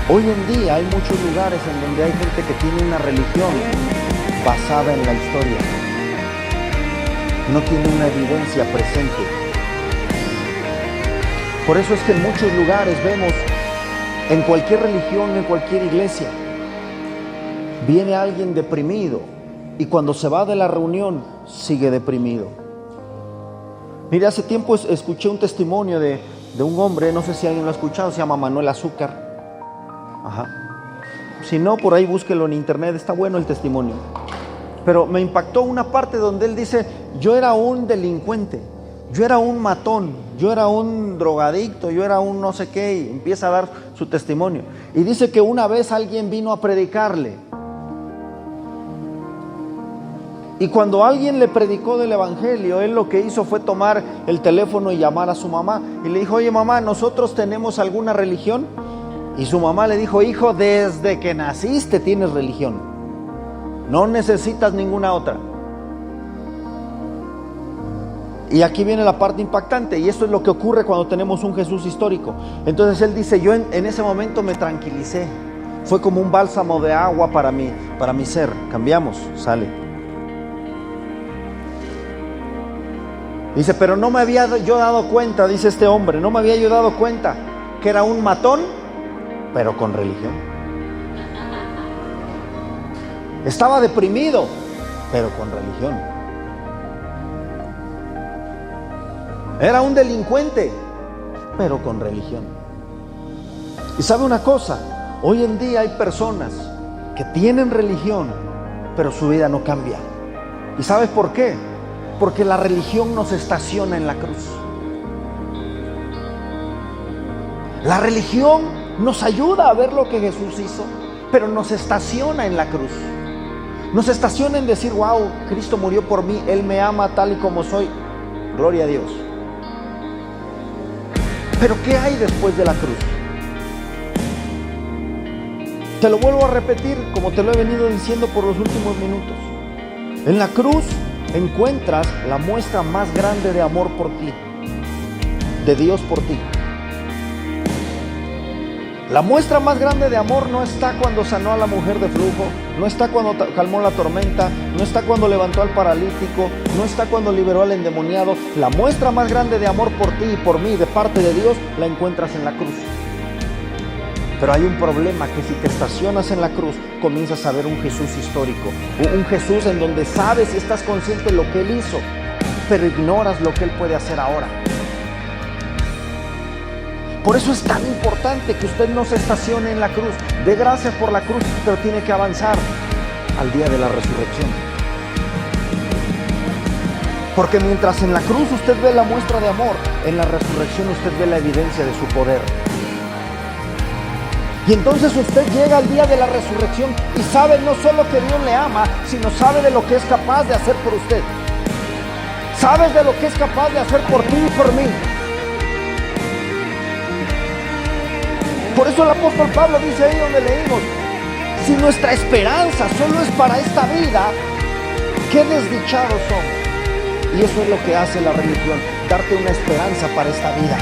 Hoy en día hay muchos lugares en donde hay gente que tiene una religión basada en la historia. No tiene una evidencia presente. Por eso es que en muchos lugares vemos, en cualquier religión, en cualquier iglesia, viene alguien deprimido y cuando se va de la reunión sigue deprimido. Mire, hace tiempo escuché un testimonio de un hombre, no sé si alguien lo ha escuchado, se llama Manuel Azúcar. Si no, por ahí búsquelo en internet, está bueno el testimonio. Pero me impactó una parte donde él dice: yo era un delincuente, yo era un matón, yo era un drogadicto, yo era un no sé qué, y empieza a dar su testimonio. Y dice que una vez alguien vino a predicarle. Y cuando alguien le predicó del evangelio, él lo que hizo fue tomar el teléfono y llamar a su mamá. Y le dijo: oye mamá, ¿nosotros tenemos alguna religión? Y su mamá le dijo: hijo, desde que naciste tienes religión. No necesitas ninguna otra. Y aquí viene la parte impactante, y esto es lo que ocurre cuando tenemos un Jesús histórico. Entonces él dice, yo en ese momento me tranquilicé. Fue como un bálsamo de agua para mi ser. Cambiamos, sale. Dice, pero no me había yo dado cuenta, dice este hombre, no me había yo dado cuenta que era un matón, pero con religión. Estaba deprimido, pero con religión. Era un delincuente, pero con religión. Y sabe una cosa, hoy en día hay personas que tienen religión, pero su vida no cambia. ¿Y sabes por qué? Porque la religión nos estaciona en la cruz. La religión nos ayuda a ver lo que Jesús hizo, pero nos estaciona en la cruz. Nos estaciona en decir, wow, Cristo murió por mí, Él me ama tal y como soy. Gloria a Dios. Pero ¿qué hay después de la cruz? Te lo vuelvo a repetir como te lo he venido diciendo por los últimos minutos. En la cruz encuentras la muestra más grande de amor por ti, de Dios por ti. La muestra más grande de amor no está cuando sanó a la mujer de flujo, no está cuando calmó la tormenta, no está cuando levantó al paralítico, no está cuando liberó al endemoniado. La muestra más grande de amor por ti y por mí de parte de Dios la encuentras en la cruz. Pero hay un problema, que si te estacionas en la cruz, comienzas a ver un Jesús histórico, un Jesús en donde sabes y estás consciente de lo que Él hizo, pero ignoras lo que Él puede hacer ahora. Por eso es tan importante que usted no se estacione en la cruz. Dé gracias por la cruz, pero tiene que avanzar al día de la resurrección. Porque mientras en la cruz usted ve la muestra de amor, en la resurrección usted ve la evidencia de su poder. Y entonces usted llega al día de la resurrección y sabe no solo que Dios le ama, sino sabe de lo que es capaz de hacer por usted. Sabes de lo que es capaz de hacer por ti y por mí. Por eso el apóstol Pablo dice ahí donde leímos, si nuestra esperanza solo es para esta vida, qué desdichados somos. Y eso es lo que hace la religión, darte una esperanza para esta vida.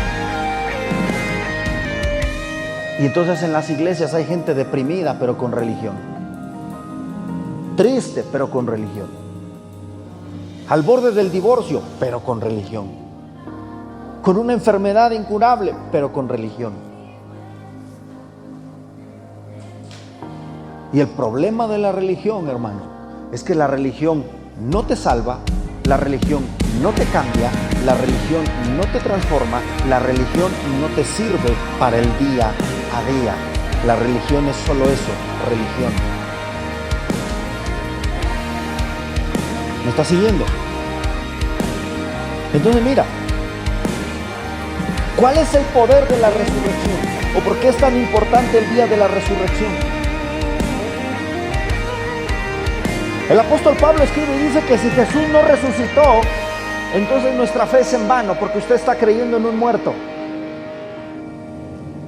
Y entonces en las iglesias hay gente deprimida pero con religión, triste pero con religión, al borde del divorcio pero con religión, con una enfermedad incurable pero con religión. Y el problema de la religión, hermano, es que la religión no te salva, la religión no te cambia, la religión no te transforma, la religión no te sirve para el día a día. La religión es solo eso, religión. ¿Me estás siguiendo? Entonces mira, ¿cuál es el poder de la resurrección? ¿O por qué es tan importante el día de la resurrección? El apóstol Pablo escribe y dice que si Jesús no resucitó, entonces nuestra fe es en vano, porque usted está creyendo en un muerto.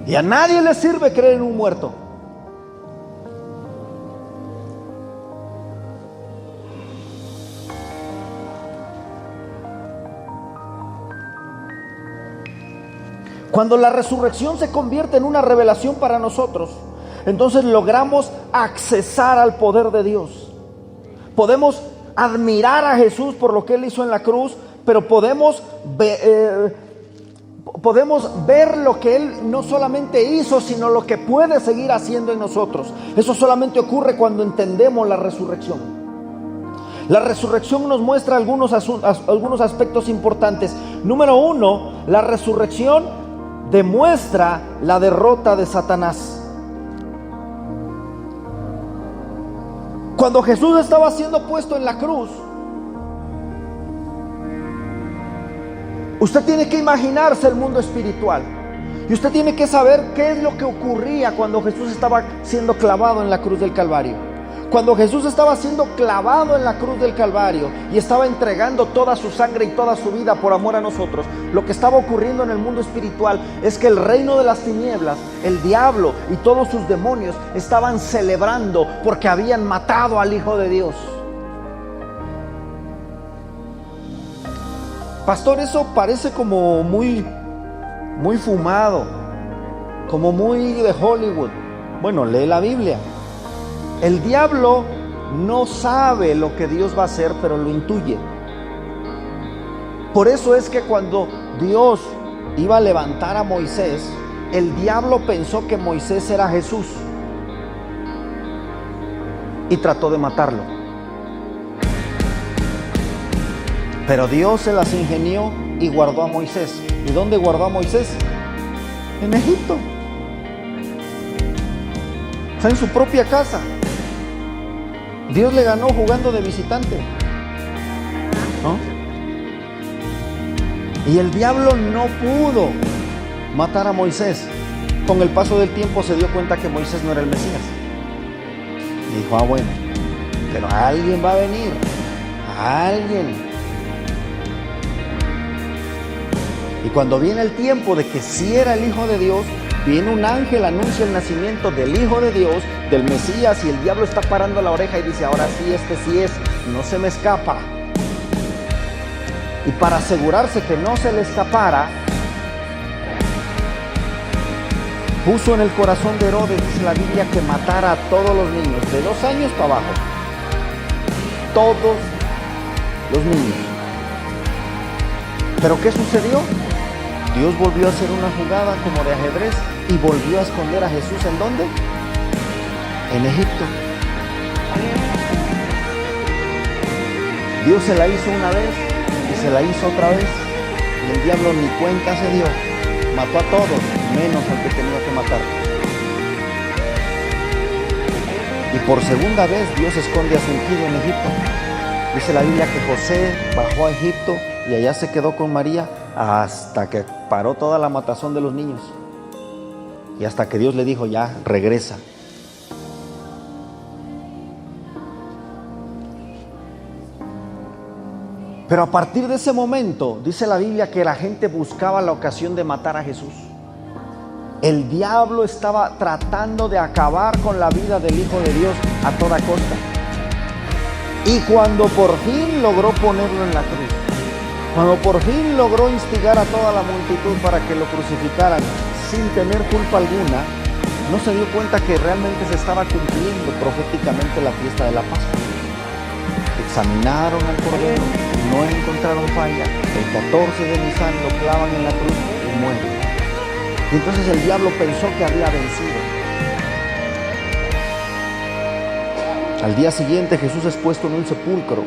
Y a nadie le sirve creer en un muerto. Cuando la resurrección se convierte en una revelación para nosotros, entonces logramos accesar al poder de Dios. Podemos admirar a Jesús por lo que Él hizo en la cruz, pero podemos ver lo que Él no solamente hizo, sino lo que puede seguir haciendo en nosotros. Eso solamente ocurre cuando entendemos la resurrección. La resurrección nos muestra algunos aspectos importantes. Número uno, la resurrección demuestra la derrota de Satanás. Cuando Jesús estaba siendo puesto en la cruz, usted tiene que imaginarse el mundo espiritual. Y usted tiene que saber qué es lo que ocurría cuando Jesús estaba siendo clavado en la cruz del Calvario. Cuando Jesús estaba siendo clavado en la cruz del Calvario y estaba entregando toda su sangre y toda su vida por amor a nosotros, lo que estaba ocurriendo en el mundo espiritual es que el reino de las tinieblas, el diablo y todos sus demonios estaban celebrando porque habían matado al Hijo de Dios. Pastor, eso parece como muy fumado, como muy de Hollywood. Bueno, lee la Biblia. El diablo no sabe lo que Dios va a hacer, pero lo intuye. Por eso es que cuando Dios iba a levantar a Moisés, el diablo pensó que Moisés era Jesús y trató de matarlo. Pero Dios se las ingenió y guardó a Moisés. ¿Y dónde guardó a Moisés? En Egipto. O sea, en su propia casa. Dios le ganó jugando de visitante, ¿no? Y el diablo no pudo matar a Moisés. Con el paso del tiempo se dio cuenta que Moisés no era el Mesías. Y dijo, bueno, pero alguien va a venir. Alguien. Y cuando viene el tiempo de que sí era el Hijo de Dios, viene un ángel, anuncia el nacimiento del Hijo de Dios, del Mesías, y el diablo está parando la oreja y dice, ahora sí, este sí es, no se me escapa. Y para asegurarse que no se le escapara, puso en el corazón de Herodes, dice la Biblia, que matara a todos los niños, de 2 años para abajo. Todos los niños. ¿Pero qué sucedió? Dios volvió a hacer una jugada como de ajedrez y volvió a esconder a Jesús. ¿En dónde? En Egipto. Dios se la hizo una vez y se la hizo otra vez, y el diablo ni cuenta se dio. Mató a todos, menos al que tenía que matar. Y por segunda vez Dios esconde a su ungido en Egipto. Dice la Biblia que José bajó a Egipto y allá se quedó con María hasta que paró toda la matazón de los niños. Y hasta que Dios le dijo, ya, regresa. Pero a partir de ese momento, dice la Biblia que la gente buscaba la ocasión de matar a Jesús. El diablo estaba tratando de acabar con la vida del Hijo de Dios a toda costa. Y cuando por fin logró ponerlo en la cruz, cuando por fin logró instigar a toda la multitud para que lo crucificaran sin tener culpa alguna, no se dio cuenta que realmente se estaba cumpliendo proféticamente la fiesta de la Pascua. Examinaron al Cordero, no encontraron falla. El 14 de Nisan lo clavan en la cruz y muere. Y entonces el diablo pensó que había vencido. Al día siguiente Jesús es puesto en un sepulcro,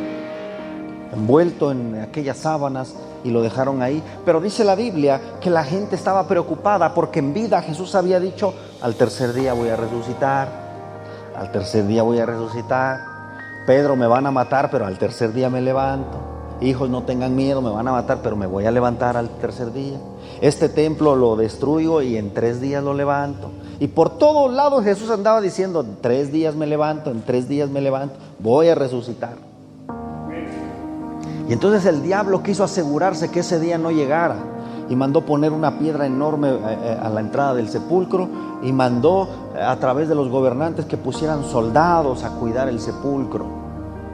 envuelto en aquellas sábanas, y lo dejaron ahí. Pero dice la Biblia que la gente estaba preocupada porque en vida Jesús había dicho, al tercer día voy a resucitar, al tercer día voy a resucitar. Pedro, me van a matar, pero al tercer día me levanto. Hijos, no tengan miedo, me van a matar, pero me voy a levantar al tercer día. Este templo lo destruyo y en 3 días lo levanto. Y por todos lados Jesús andaba diciendo, en 3 días me levanto, en 3 días me levanto, voy a resucitar. Y entonces el diablo quiso asegurarse que ese día no llegara, y mandó poner una piedra enorme a la entrada del sepulcro, y mandó a través de los gobernantes que pusieran soldados a cuidar el sepulcro,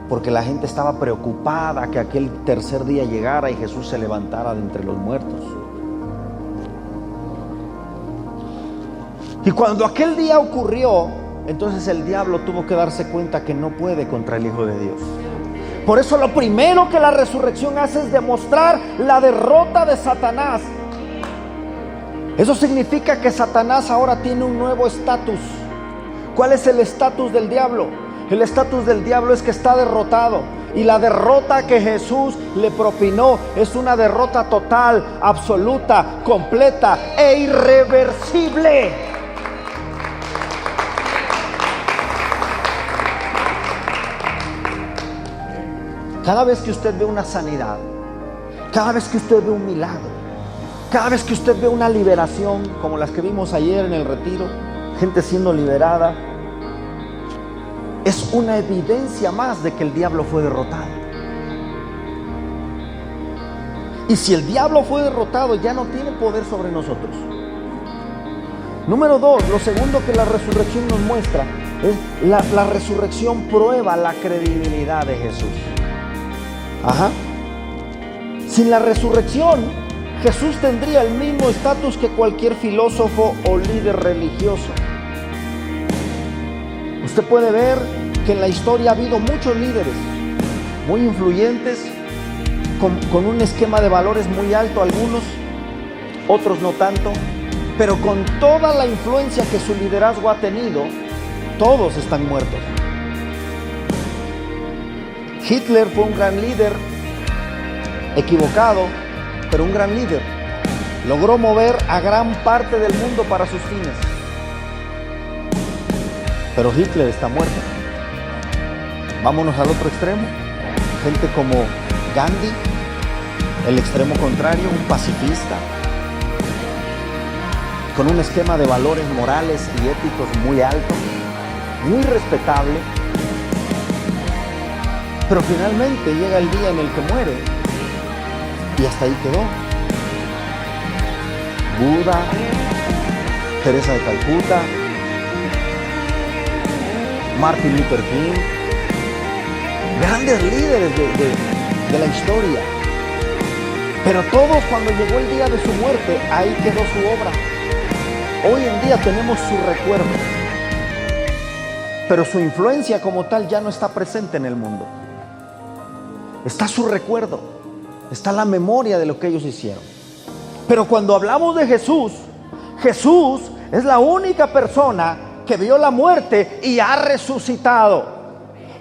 porque la gente estaba preocupada que aquel tercer día llegara y Jesús se levantara de entre los muertos. Y cuando aquel día ocurrió, entonces el diablo tuvo que darse cuenta que no puede contra el Hijo de Dios. Por eso lo primero que la resurrección hace es demostrar la derrota de Satanás. Eso significa que Satanás ahora tiene un nuevo estatus. ¿Cuál es el estatus del diablo? El estatus del diablo es que está derrotado. Y la derrota que Jesús le propinó es una derrota total, absoluta, completa e irreversible. Cada vez que usted ve una sanidad, cada vez que usted ve un milagro, cada vez que usted ve una liberación como las que vimos ayer en el retiro, gente siendo liberada, es una evidencia más de que el diablo fue derrotado. Y si el diablo fue derrotado, ya no tiene poder sobre nosotros. Número 2, lo segundo que la resurrección nos muestra es la resurrección prueba la credibilidad de Jesús. Sin la resurrección, Jesús tendría el mismo estatus que cualquier filósofo o líder religioso. Usted puede ver que en la historia ha habido muchos líderes muy influyentes, con un esquema de valores muy alto, algunos, otros no tanto, pero con toda la influencia que su liderazgo ha tenido, todos están muertos. Hitler fue un gran líder, equivocado, pero un gran líder. Logró mover a gran parte del mundo para sus fines. Pero Hitler está muerto. Vámonos al otro extremo. Gente como Gandhi, el extremo contrario, un pacifista, con un esquema de valores morales y éticos muy alto, muy respetable, pero finalmente llega el día en el que muere y hasta ahí quedó. Buda, Teresa de Calcuta, Martin Luther King, grandes líderes de la historia. Pero todos, cuando llegó el día de su muerte, ahí quedó su obra. Hoy en día tenemos su recuerdo, pero su influencia como tal ya no está presente en el mundo. Está su recuerdo, está la memoria de lo que ellos hicieron. Pero cuando hablamos de Jesús, Jesús es la única persona que vio la muerte y ha resucitado.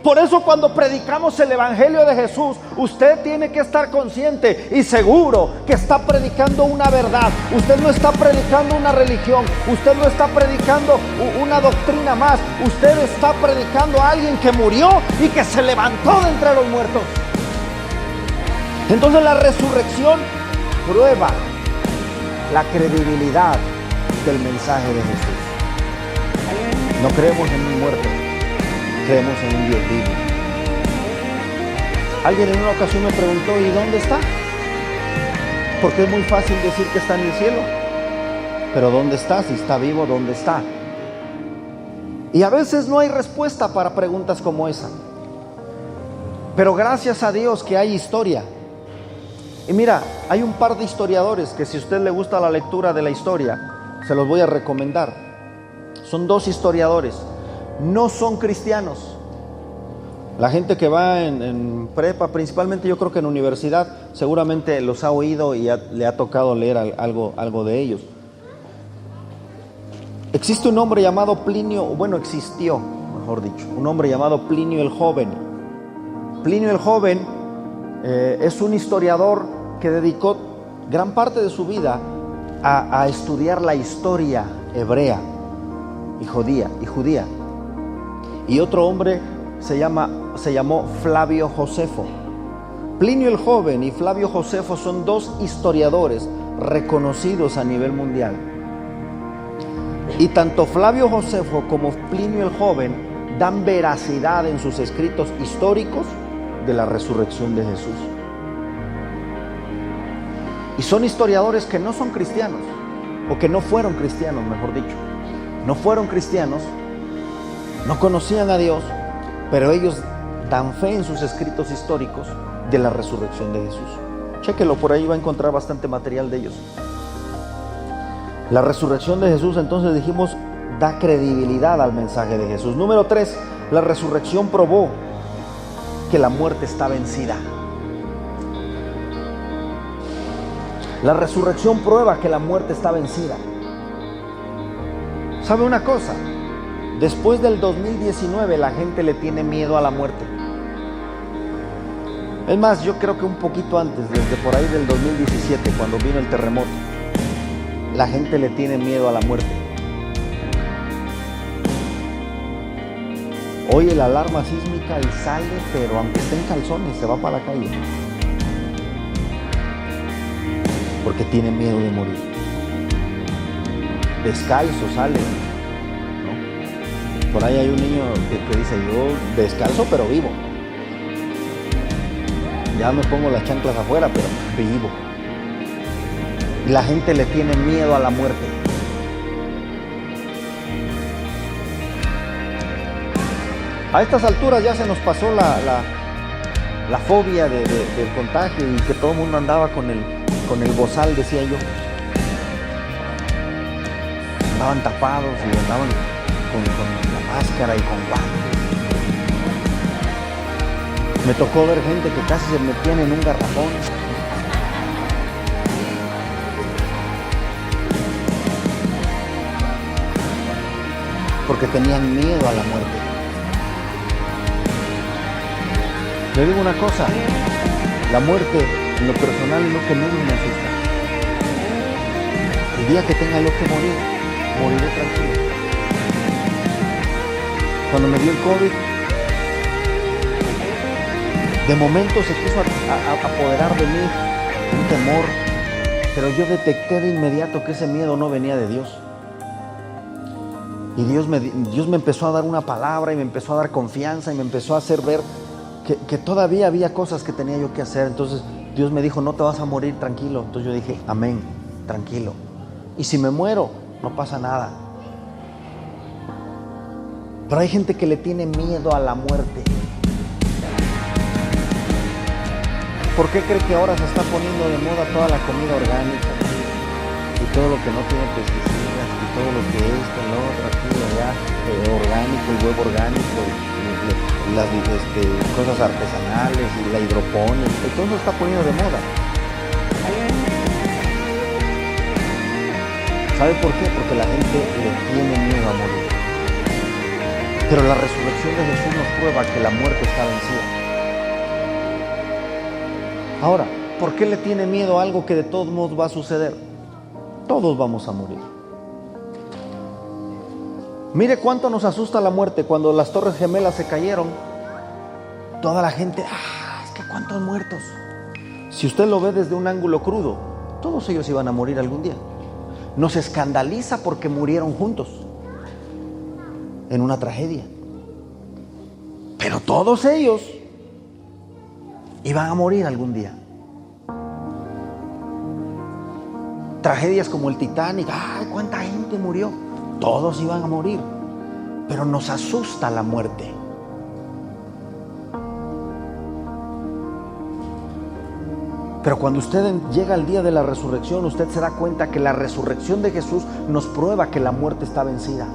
Por eso cuando predicamos el Evangelio de Jesús, usted tiene que estar consciente y seguro que está predicando una verdad. Usted no está predicando una religión, usted no está predicando una doctrina más. Usted está predicando a alguien que murió y que se levantó de entre los muertos. Entonces la resurrección prueba la credibilidad del mensaje de Jesús. No creemos en un muerto, creemos en un Dios vivo. Alguien en una ocasión me preguntó, ¿y dónde está? Porque es muy fácil decir que está en el cielo, pero ¿dónde está? Si está vivo, ¿dónde está? Y a veces no hay respuesta para preguntas como esa, pero gracias a Dios que hay historia. Y mira, hay un par de historiadores que, si a usted le gusta la lectura de la historia, se los voy a recomendar. Son dos historiadores, no son cristianos. La gente que va en prepa, principalmente yo creo que en universidad, seguramente los ha oído y le ha tocado leer algo de ellos. Existe un hombre llamado Plinio, bueno, existió, mejor dicho, un hombre llamado Plinio el Joven. Plinio el Joven es un historiador que dedicó gran parte de su vida a estudiar la historia hebrea y judía. Y otro hombre se llamó Flavio Josefo. Plinio el Joven y Flavio Josefo son dos historiadores reconocidos a nivel mundial. Y tanto Flavio Josefo como Plinio el Joven dan veracidad en sus escritos históricos de la resurrección de Jesús. Y son historiadores que no son cristianos, o que no fueron cristianos, mejor dicho. No fueron cristianos, no conocían a Dios, pero ellos dan fe en sus escritos históricos de la resurrección de Jesús. Chéquelo, por ahí va a encontrar bastante material de ellos. La resurrección de Jesús, entonces dijimos, da credibilidad al mensaje de Jesús. Número 3, la resurrección probó que la muerte está vencida. La resurrección prueba que la muerte está vencida. ¿Sabe una cosa? Después del 2019 la gente le tiene miedo a la muerte. Es más, yo creo que un poquito antes, desde por ahí del 2017, cuando vino el terremoto, la gente le tiene miedo a la muerte. Oye la alarma sísmica y sale, pero aunque esté en calzones, se va para la calle. Porque tiene miedo de morir. Descalzo sale, ¿no? Por ahí hay un niño que dice, yo descalzo pero vivo. Ya me pongo las chanclas afuera, pero vivo. Y la gente le tiene miedo a la muerte. A estas alturas ya se nos pasó la fobia del contagio y que todo el mundo andaba con el bozal, decía yo. Andaban tapados y andaban con la máscara y con guantes. Me tocó ver gente que casi se metían en un garrafón. Porque tenían miedo a la muerte. Le digo una cosa, la muerte en lo personal es lo que menos me asusta. El día que tenga yo que morir, moriré tranquilo. Cuando me dio el COVID, de momento se quiso apoderar de mí un temor, pero yo detecté de inmediato que ese miedo no venía de Dios. Y Dios me empezó a dar una palabra y me empezó a dar confianza y me empezó a hacer ver que todavía había cosas que tenía yo que hacer. Entonces Dios me dijo, no te vas a morir, tranquilo. Entonces yo dije, amén, tranquilo. Y si me muero, no pasa nada. Pero hay gente que le tiene miedo a la muerte. ¿Por qué cree que ahora se está poniendo de moda toda la comida orgánica y todo lo que no tiene pesticidas y todo lo que esto, lo otro, aquí, allá, orgánico, el huevo orgánico, las cosas artesanales y la hidroponía, todo eso está poniendo de moda? ¿Sabe por qué? Porque la gente le tiene miedo a morir. Pero la resurrección de Jesús nos prueba que la muerte está vencida. Ahora, ¿por qué le tiene miedo a algo que de todos modos va a suceder? Todos vamos a morir. Mire cuánto nos asusta la muerte. Cuando las Torres Gemelas se cayeron, toda la gente, es que cuántos muertos. Si usted lo ve desde un ángulo crudo, todos ellos iban a morir algún día. Nos escandaliza porque murieron juntos en una tragedia. Pero todos ellos iban a morir algún día. Tragedias como el Titanic, cuánta gente murió. Todos iban a morir, pero nos asusta la muerte. Pero cuando usted llega al día de la resurrección, usted se da cuenta que la resurrección de Jesús nos prueba que la muerte está vencida.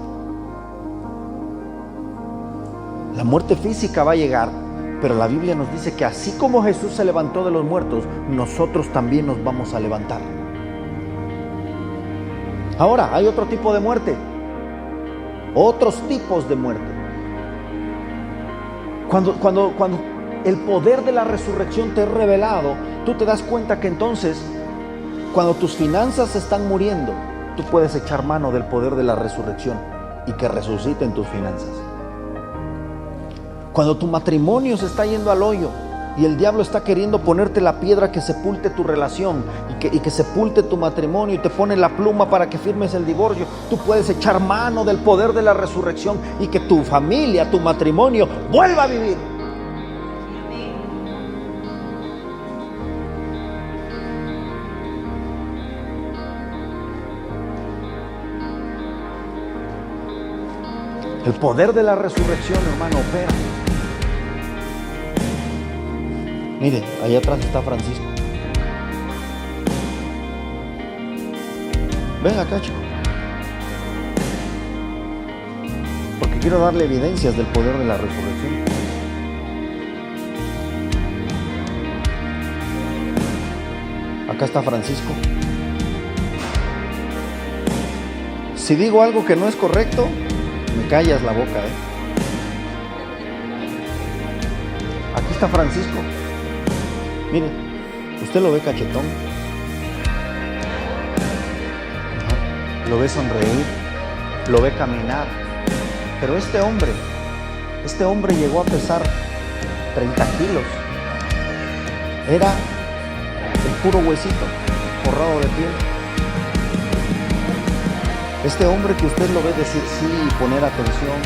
La muerte física va a llegar, pero la Biblia nos dice que así como Jesús se levantó de los muertos, nosotros también nos vamos a levantar. Ahora, hay otro tipo de muerte. Otros tipos de muerte. Cuando el poder de la resurrección te es revelado, tú te das cuenta que entonces, cuando tus finanzas están muriendo, tú puedes echar mano del poder de la resurrección y que resuciten tus finanzas. Cuando tu matrimonio se está yendo al hoyo y el diablo está queriendo ponerte la piedra que sepulte tu relación y que sepulte tu matrimonio y te pone la pluma para que firmes el divorcio, tú puedes echar mano del poder de la resurrección y que tu familia, tu matrimonio vuelva a vivir. El poder de la resurrección, hermano, opera. Mire, allá atrás está Francisco. Ven acá, chico. Porque quiero darle evidencias del poder de la resurrección. Acá está Francisco. Si digo algo que no es correcto, me callas la boca, Aquí está Francisco. Mire, usted lo ve cachetón. Lo ve sonreír, lo ve caminar. Pero este hombre llegó a pesar 30 kilos. Era el puro huesito, forrado de piel. Este hombre que usted lo ve decir sí y poner atención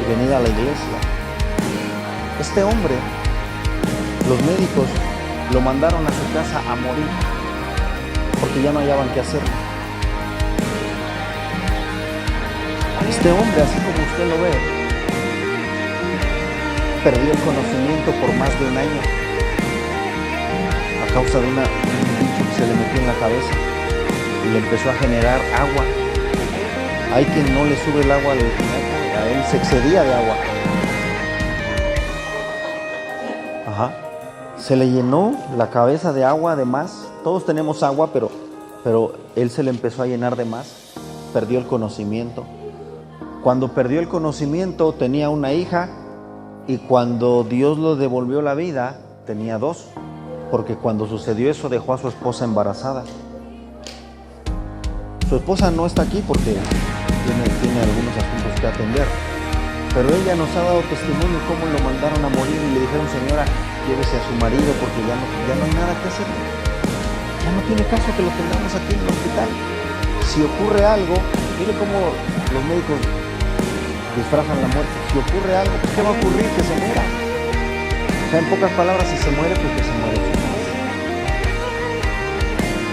y venir a la iglesia. Este hombre, los médicos lo mandaron a su casa a morir porque ya no hallaban qué hacer. Este hombre, así como usted lo ve, perdió el conocimiento por más de un año a causa de un bicho que se le metió en la cabeza y le empezó a generar agua. Hay quien no le sube el agua al tinaco, a él se excedía de agua. Se le llenó la cabeza de agua de más. Todos tenemos agua, pero él se le empezó a llenar de más. Perdió el conocimiento. Cuando perdió el conocimiento tenía una hija, y cuando Dios lo devolvió la vida tenía dos, porque cuando sucedió eso dejó a su esposa embarazada. Su esposa no está aquí porque tiene algunos asuntos que atender, pero ella nos ha dado testimonio cómo lo mandaron a morir y le dijeron: señora, llévese a su marido porque ya no hay nada que hacer. Ya no tiene caso que lo tengamos aquí en el hospital. Si ocurre algo, mire cómo los médicos disfrazan la muerte. Si ocurre algo, pues ¿qué va a ocurrir? Que se muera. O sea, en pocas palabras, si se muere, pues que se muere.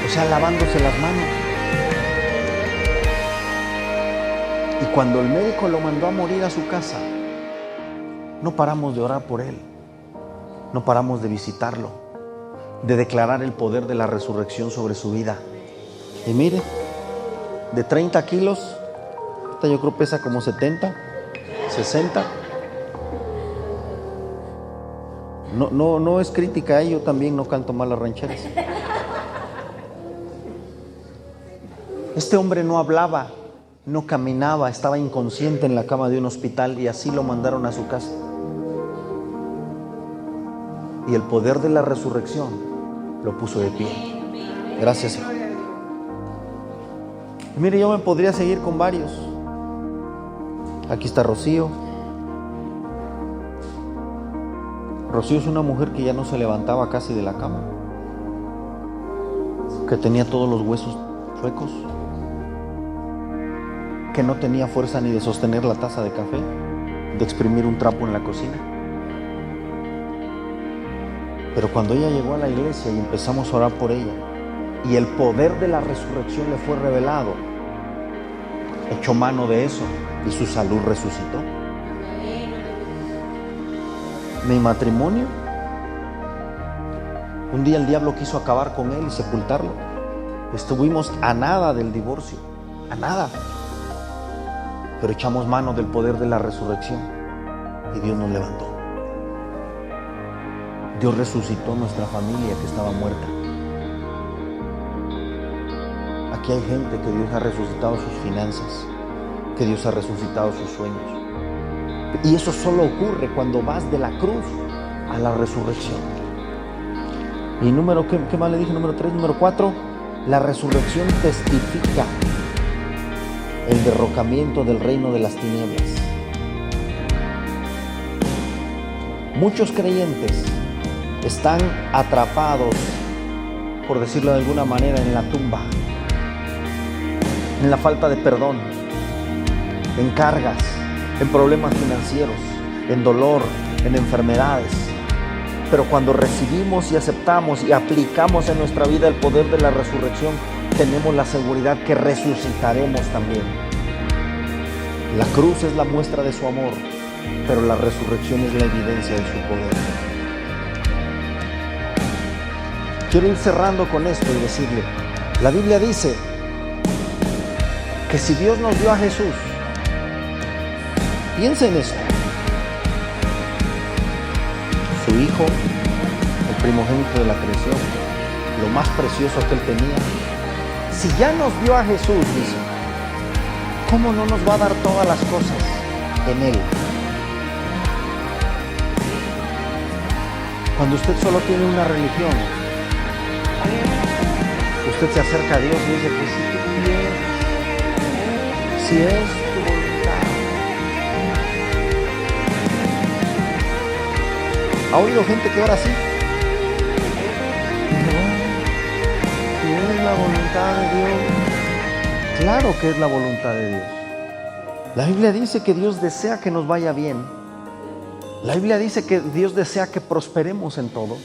O sea, lavándose las manos. Y cuando el médico lo mandó a morir a su casa, no paramos de orar por él. No paramos de visitarlo, de declarar el poder de la resurrección sobre su vida. Y mire, de 30 kilos, yo creo pesa como 70, 60. No es crítica, yo también no canto mal las rancheras. Este hombre no hablaba, no caminaba, estaba inconsciente en la cama de un hospital y así lo mandaron a su casa. Y el poder de la resurrección lo puso de pie. Gracias, hijo. Mire, yo me podría seguir con varios. Aquí está Rocío. Rocío es una mujer que ya no se levantaba casi de la cama, que tenía todos los huesos chuecos, que no tenía fuerza ni de sostener la taza de café, de exprimir un trapo en la cocina. Pero cuando ella llegó a la iglesia y empezamos a orar por ella, y el poder de la resurrección le fue revelado, echó mano de eso y su salud resucitó. Mi matrimonio, un día el diablo quiso acabar con él y sepultarlo. Estuvimos a nada del divorcio, a nada. Pero echamos mano del poder de la resurrección y Dios nos levantó. Dios resucitó nuestra familia que estaba muerta. Aquí hay gente que Dios ha resucitado sus finanzas, que Dios ha resucitado sus sueños. Y eso solo ocurre cuando vas de la cruz a la resurrección. Y ¿qué más le dije? Número 3, número 4, la resurrección testifica el derrocamiento del reino de las tinieblas. Muchos creyentes están atrapados, por decirlo de alguna manera, en la tumba, en la falta de perdón, en cargas, en problemas financieros, en dolor, en enfermedades. Pero cuando recibimos y aceptamos y aplicamos en nuestra vida el poder de la resurrección, tenemos la seguridad que resucitaremos también. La cruz es la muestra de su amor, pero la resurrección es la evidencia de su poder. Quiero ir cerrando con esto y decirle, la Biblia dice que si Dios nos dio a Jesús, piensa en esto, su Hijo, el primogénito de la creación, lo más precioso que Él tenía. Si ya nos dio a Jesús, dice, ¿cómo no nos va a dar todas las cosas en Él? Cuando usted solo tiene una religión, usted se acerca a Dios y dice que si tú quieres, si es tu voluntad. ¿Ha oído gente que ora así? Si es la voluntad de Dios. Claro que es la voluntad de Dios. La Biblia dice que Dios desea que nos vaya bien. La Biblia dice que Dios desea que prosperemos en todo.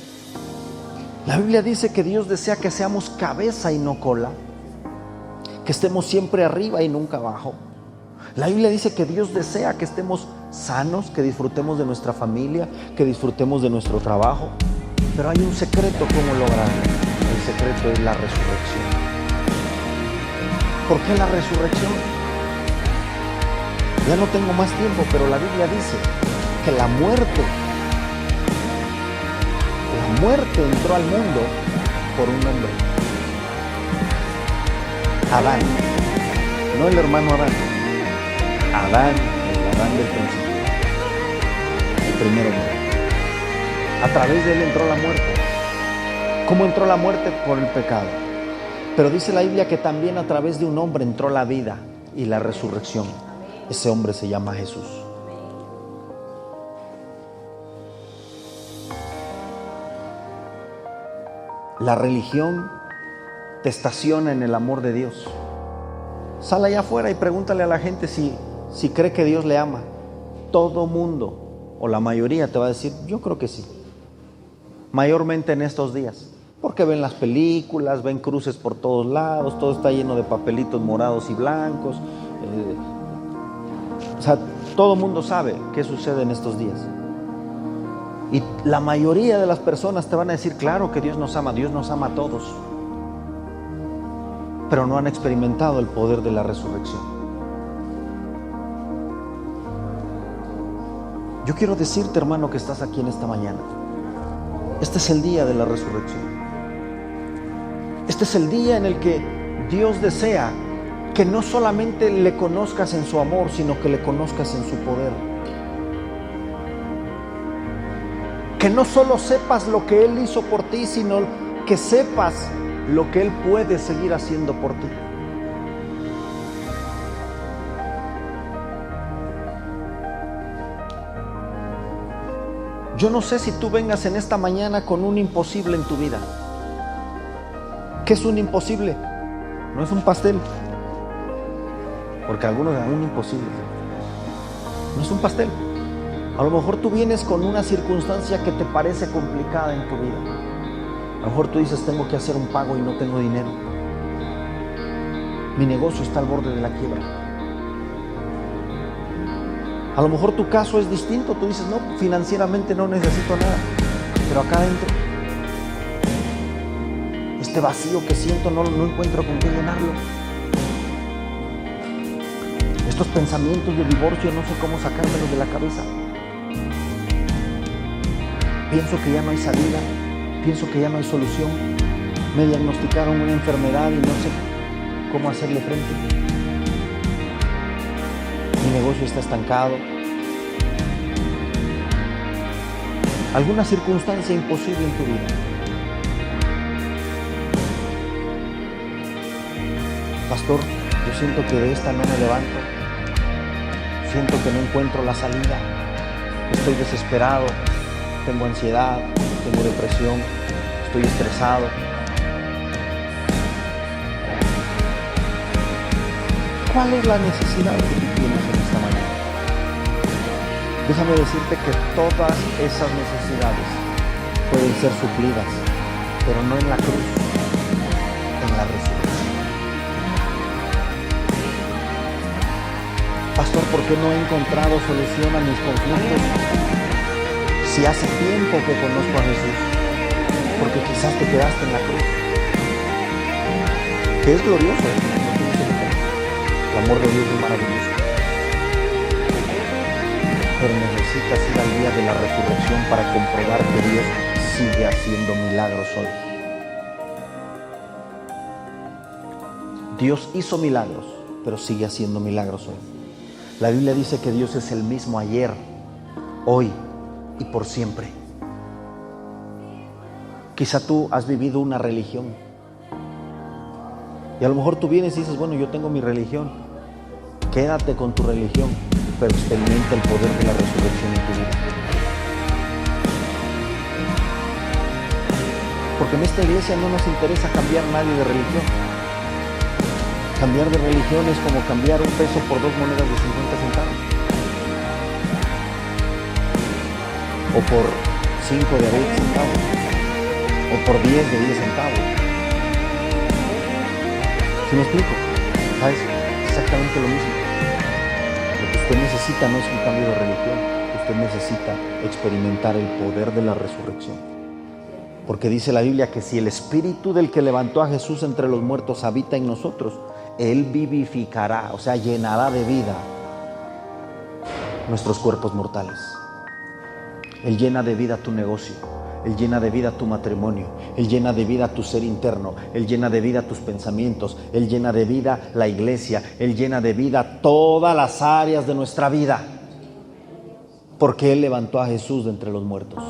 La Biblia dice que Dios desea que seamos cabeza y no cola, que estemos siempre arriba y nunca abajo. La Biblia dice que Dios desea que estemos sanos, que disfrutemos de nuestra familia, que disfrutemos de nuestro trabajo. Pero hay un secreto cómo lograrlo. El secreto es la resurrección. ¿Por qué la resurrección? Ya no tengo más tiempo, pero la Biblia dice que la muerte entró al mundo por un hombre. Adán, no el hermano Adán. Adán, el Adán del principio, el primer hombre. A través de él entró la muerte. ¿Cómo entró la muerte? Por el pecado. Pero dice la Biblia que también a través de un hombre entró la vida y la resurrección. Ese hombre se llama Jesús. La religión te estaciona en el amor de Dios. Sal allá afuera y pregúntale a la gente si cree que Dios le ama. Todo mundo, o la mayoría, te va a decir, yo creo que sí. Mayormente en estos días. Porque ven las películas, ven cruces por todos lados, todo está lleno de papelitos morados y blancos. O sea, todo mundo sabe qué sucede en estos días. Y la mayoría de las personas te van a decir, claro que Dios nos ama a todos. Pero no han experimentado el poder de la resurrección. Yo quiero decirte, hermano, que estás aquí en esta mañana. Este es el día de la resurrección. Este es el día en el que Dios desea que no solamente le conozcas en su amor, sino que le conozcas en su poder. Que no solo sepas lo que Él hizo por ti, sino que sepas lo que Él puede seguir haciendo por ti. Yo no sé si tú vengas en esta mañana con un imposible en tu vida. ¿Qué es un imposible? No es un pastel. Porque algunos dan un imposible. No es un pastel. A lo mejor tú vienes con una circunstancia que te parece complicada en tu vida. A lo mejor tú dices, tengo que hacer un pago y no tengo dinero. Mi negocio está al borde de la quiebra. A lo mejor tu caso es distinto. Tú dices, no, financieramente no necesito nada. Pero acá adentro, este vacío que siento no encuentro con qué llenarlo. Estos pensamientos de divorcio no sé cómo sacármelos de la cabeza. Pienso que ya no hay salida, pienso que ya no hay solución. Me diagnosticaron una enfermedad y no sé cómo hacerle frente. Mi negocio está estancado. Alguna circunstancia imposible en tu vida. Pastor, yo siento que de esta no me levanto. Siento que no encuentro la salida. Estoy desesperado. Tengo ansiedad, tengo depresión, estoy estresado. ¿Cuál es la necesidad que tú tienes en esta mañana? Déjame decirte que todas esas necesidades pueden ser suplidas, pero no en la cruz, en la resurrección. Pastor, ¿por qué no he encontrado solución a mis conflictos? Si hace tiempo que conozco a Jesús, porque quizás te quedaste en la cruz, que es glorioso, el amor de Dios es maravilloso, pero necesitas ir al día de la resurrección para comprobar que Dios sigue haciendo milagros hoy. Dios hizo milagros, pero sigue haciendo milagros hoy. La Biblia dice que Dios es el mismo ayer, hoy y por siempre. Quizá tú has vivido una religión y a lo mejor tú vienes y dices, bueno, yo tengo mi religión. Quédate con tu religión, pero experimenta el poder de la resurrección en tu vida. Porque en esta iglesia no nos interesa cambiar nadie de religión. Cambiar de religión es como cambiar un peso por 2 monedas de 50 centavos. O por 5 de 20 centavos, o por 10 de 10 centavos. ¿Sí me explico? ¿Sabes? Exactamente lo mismo. Lo que usted necesita no es un cambio de religión. Usted necesita experimentar el poder de la resurrección. Porque dice la Biblia que si el espíritu del que levantó a Jesús entre los muertos habita en nosotros, Él vivificará, o sea, llenará de vida nuestros cuerpos mortales. Él llena de vida tu negocio. Él llena de vida tu matrimonio. Él llena de vida tu ser interno. Él llena de vida tus pensamientos. Él llena de vida la iglesia. Él llena de vida todas las áreas de nuestra vida. Porque Él levantó a Jesús de entre los muertos.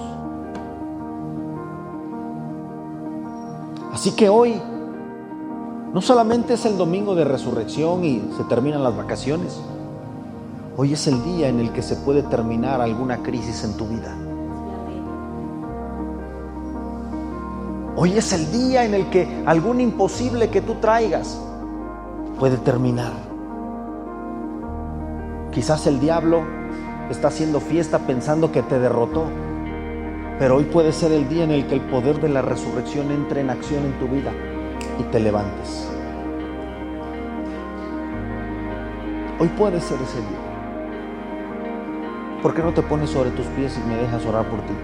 Así que hoy no solamente es el domingo de resurrección y se terminan las vacaciones. Hoy es el día en el que se puede terminar alguna crisis en tu vida. Hoy es el día en el que algún imposible que tú traigas puede terminar. Quizás el diablo está haciendo fiesta pensando que te derrotó, pero hoy puede ser el día en el que el poder de la resurrección entre en acción en tu vida y te levantes. Hoy puede ser ese día. ¿Por qué no te pones sobre tus pies y me dejas orar por ti?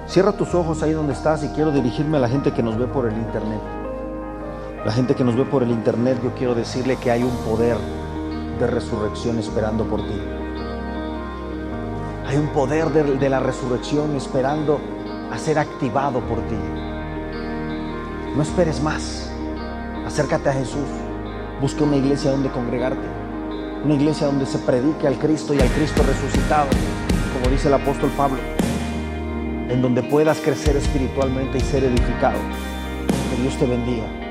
Cierra tus ojos ahí donde estás y quiero dirigirme a la gente que nos ve por el internet. La gente que nos ve por el internet, yo quiero decirle que hay un poder de resurrección esperando por ti. Hay un poder de la resurrección esperando a ser activado por ti. No esperes más. Acércate a Jesús. Busca una iglesia donde congregarte. Una iglesia donde se predique al Cristo y al Cristo resucitado, como dice el apóstol Pablo. En donde puedas crecer espiritualmente y ser edificado. Que Dios te bendiga.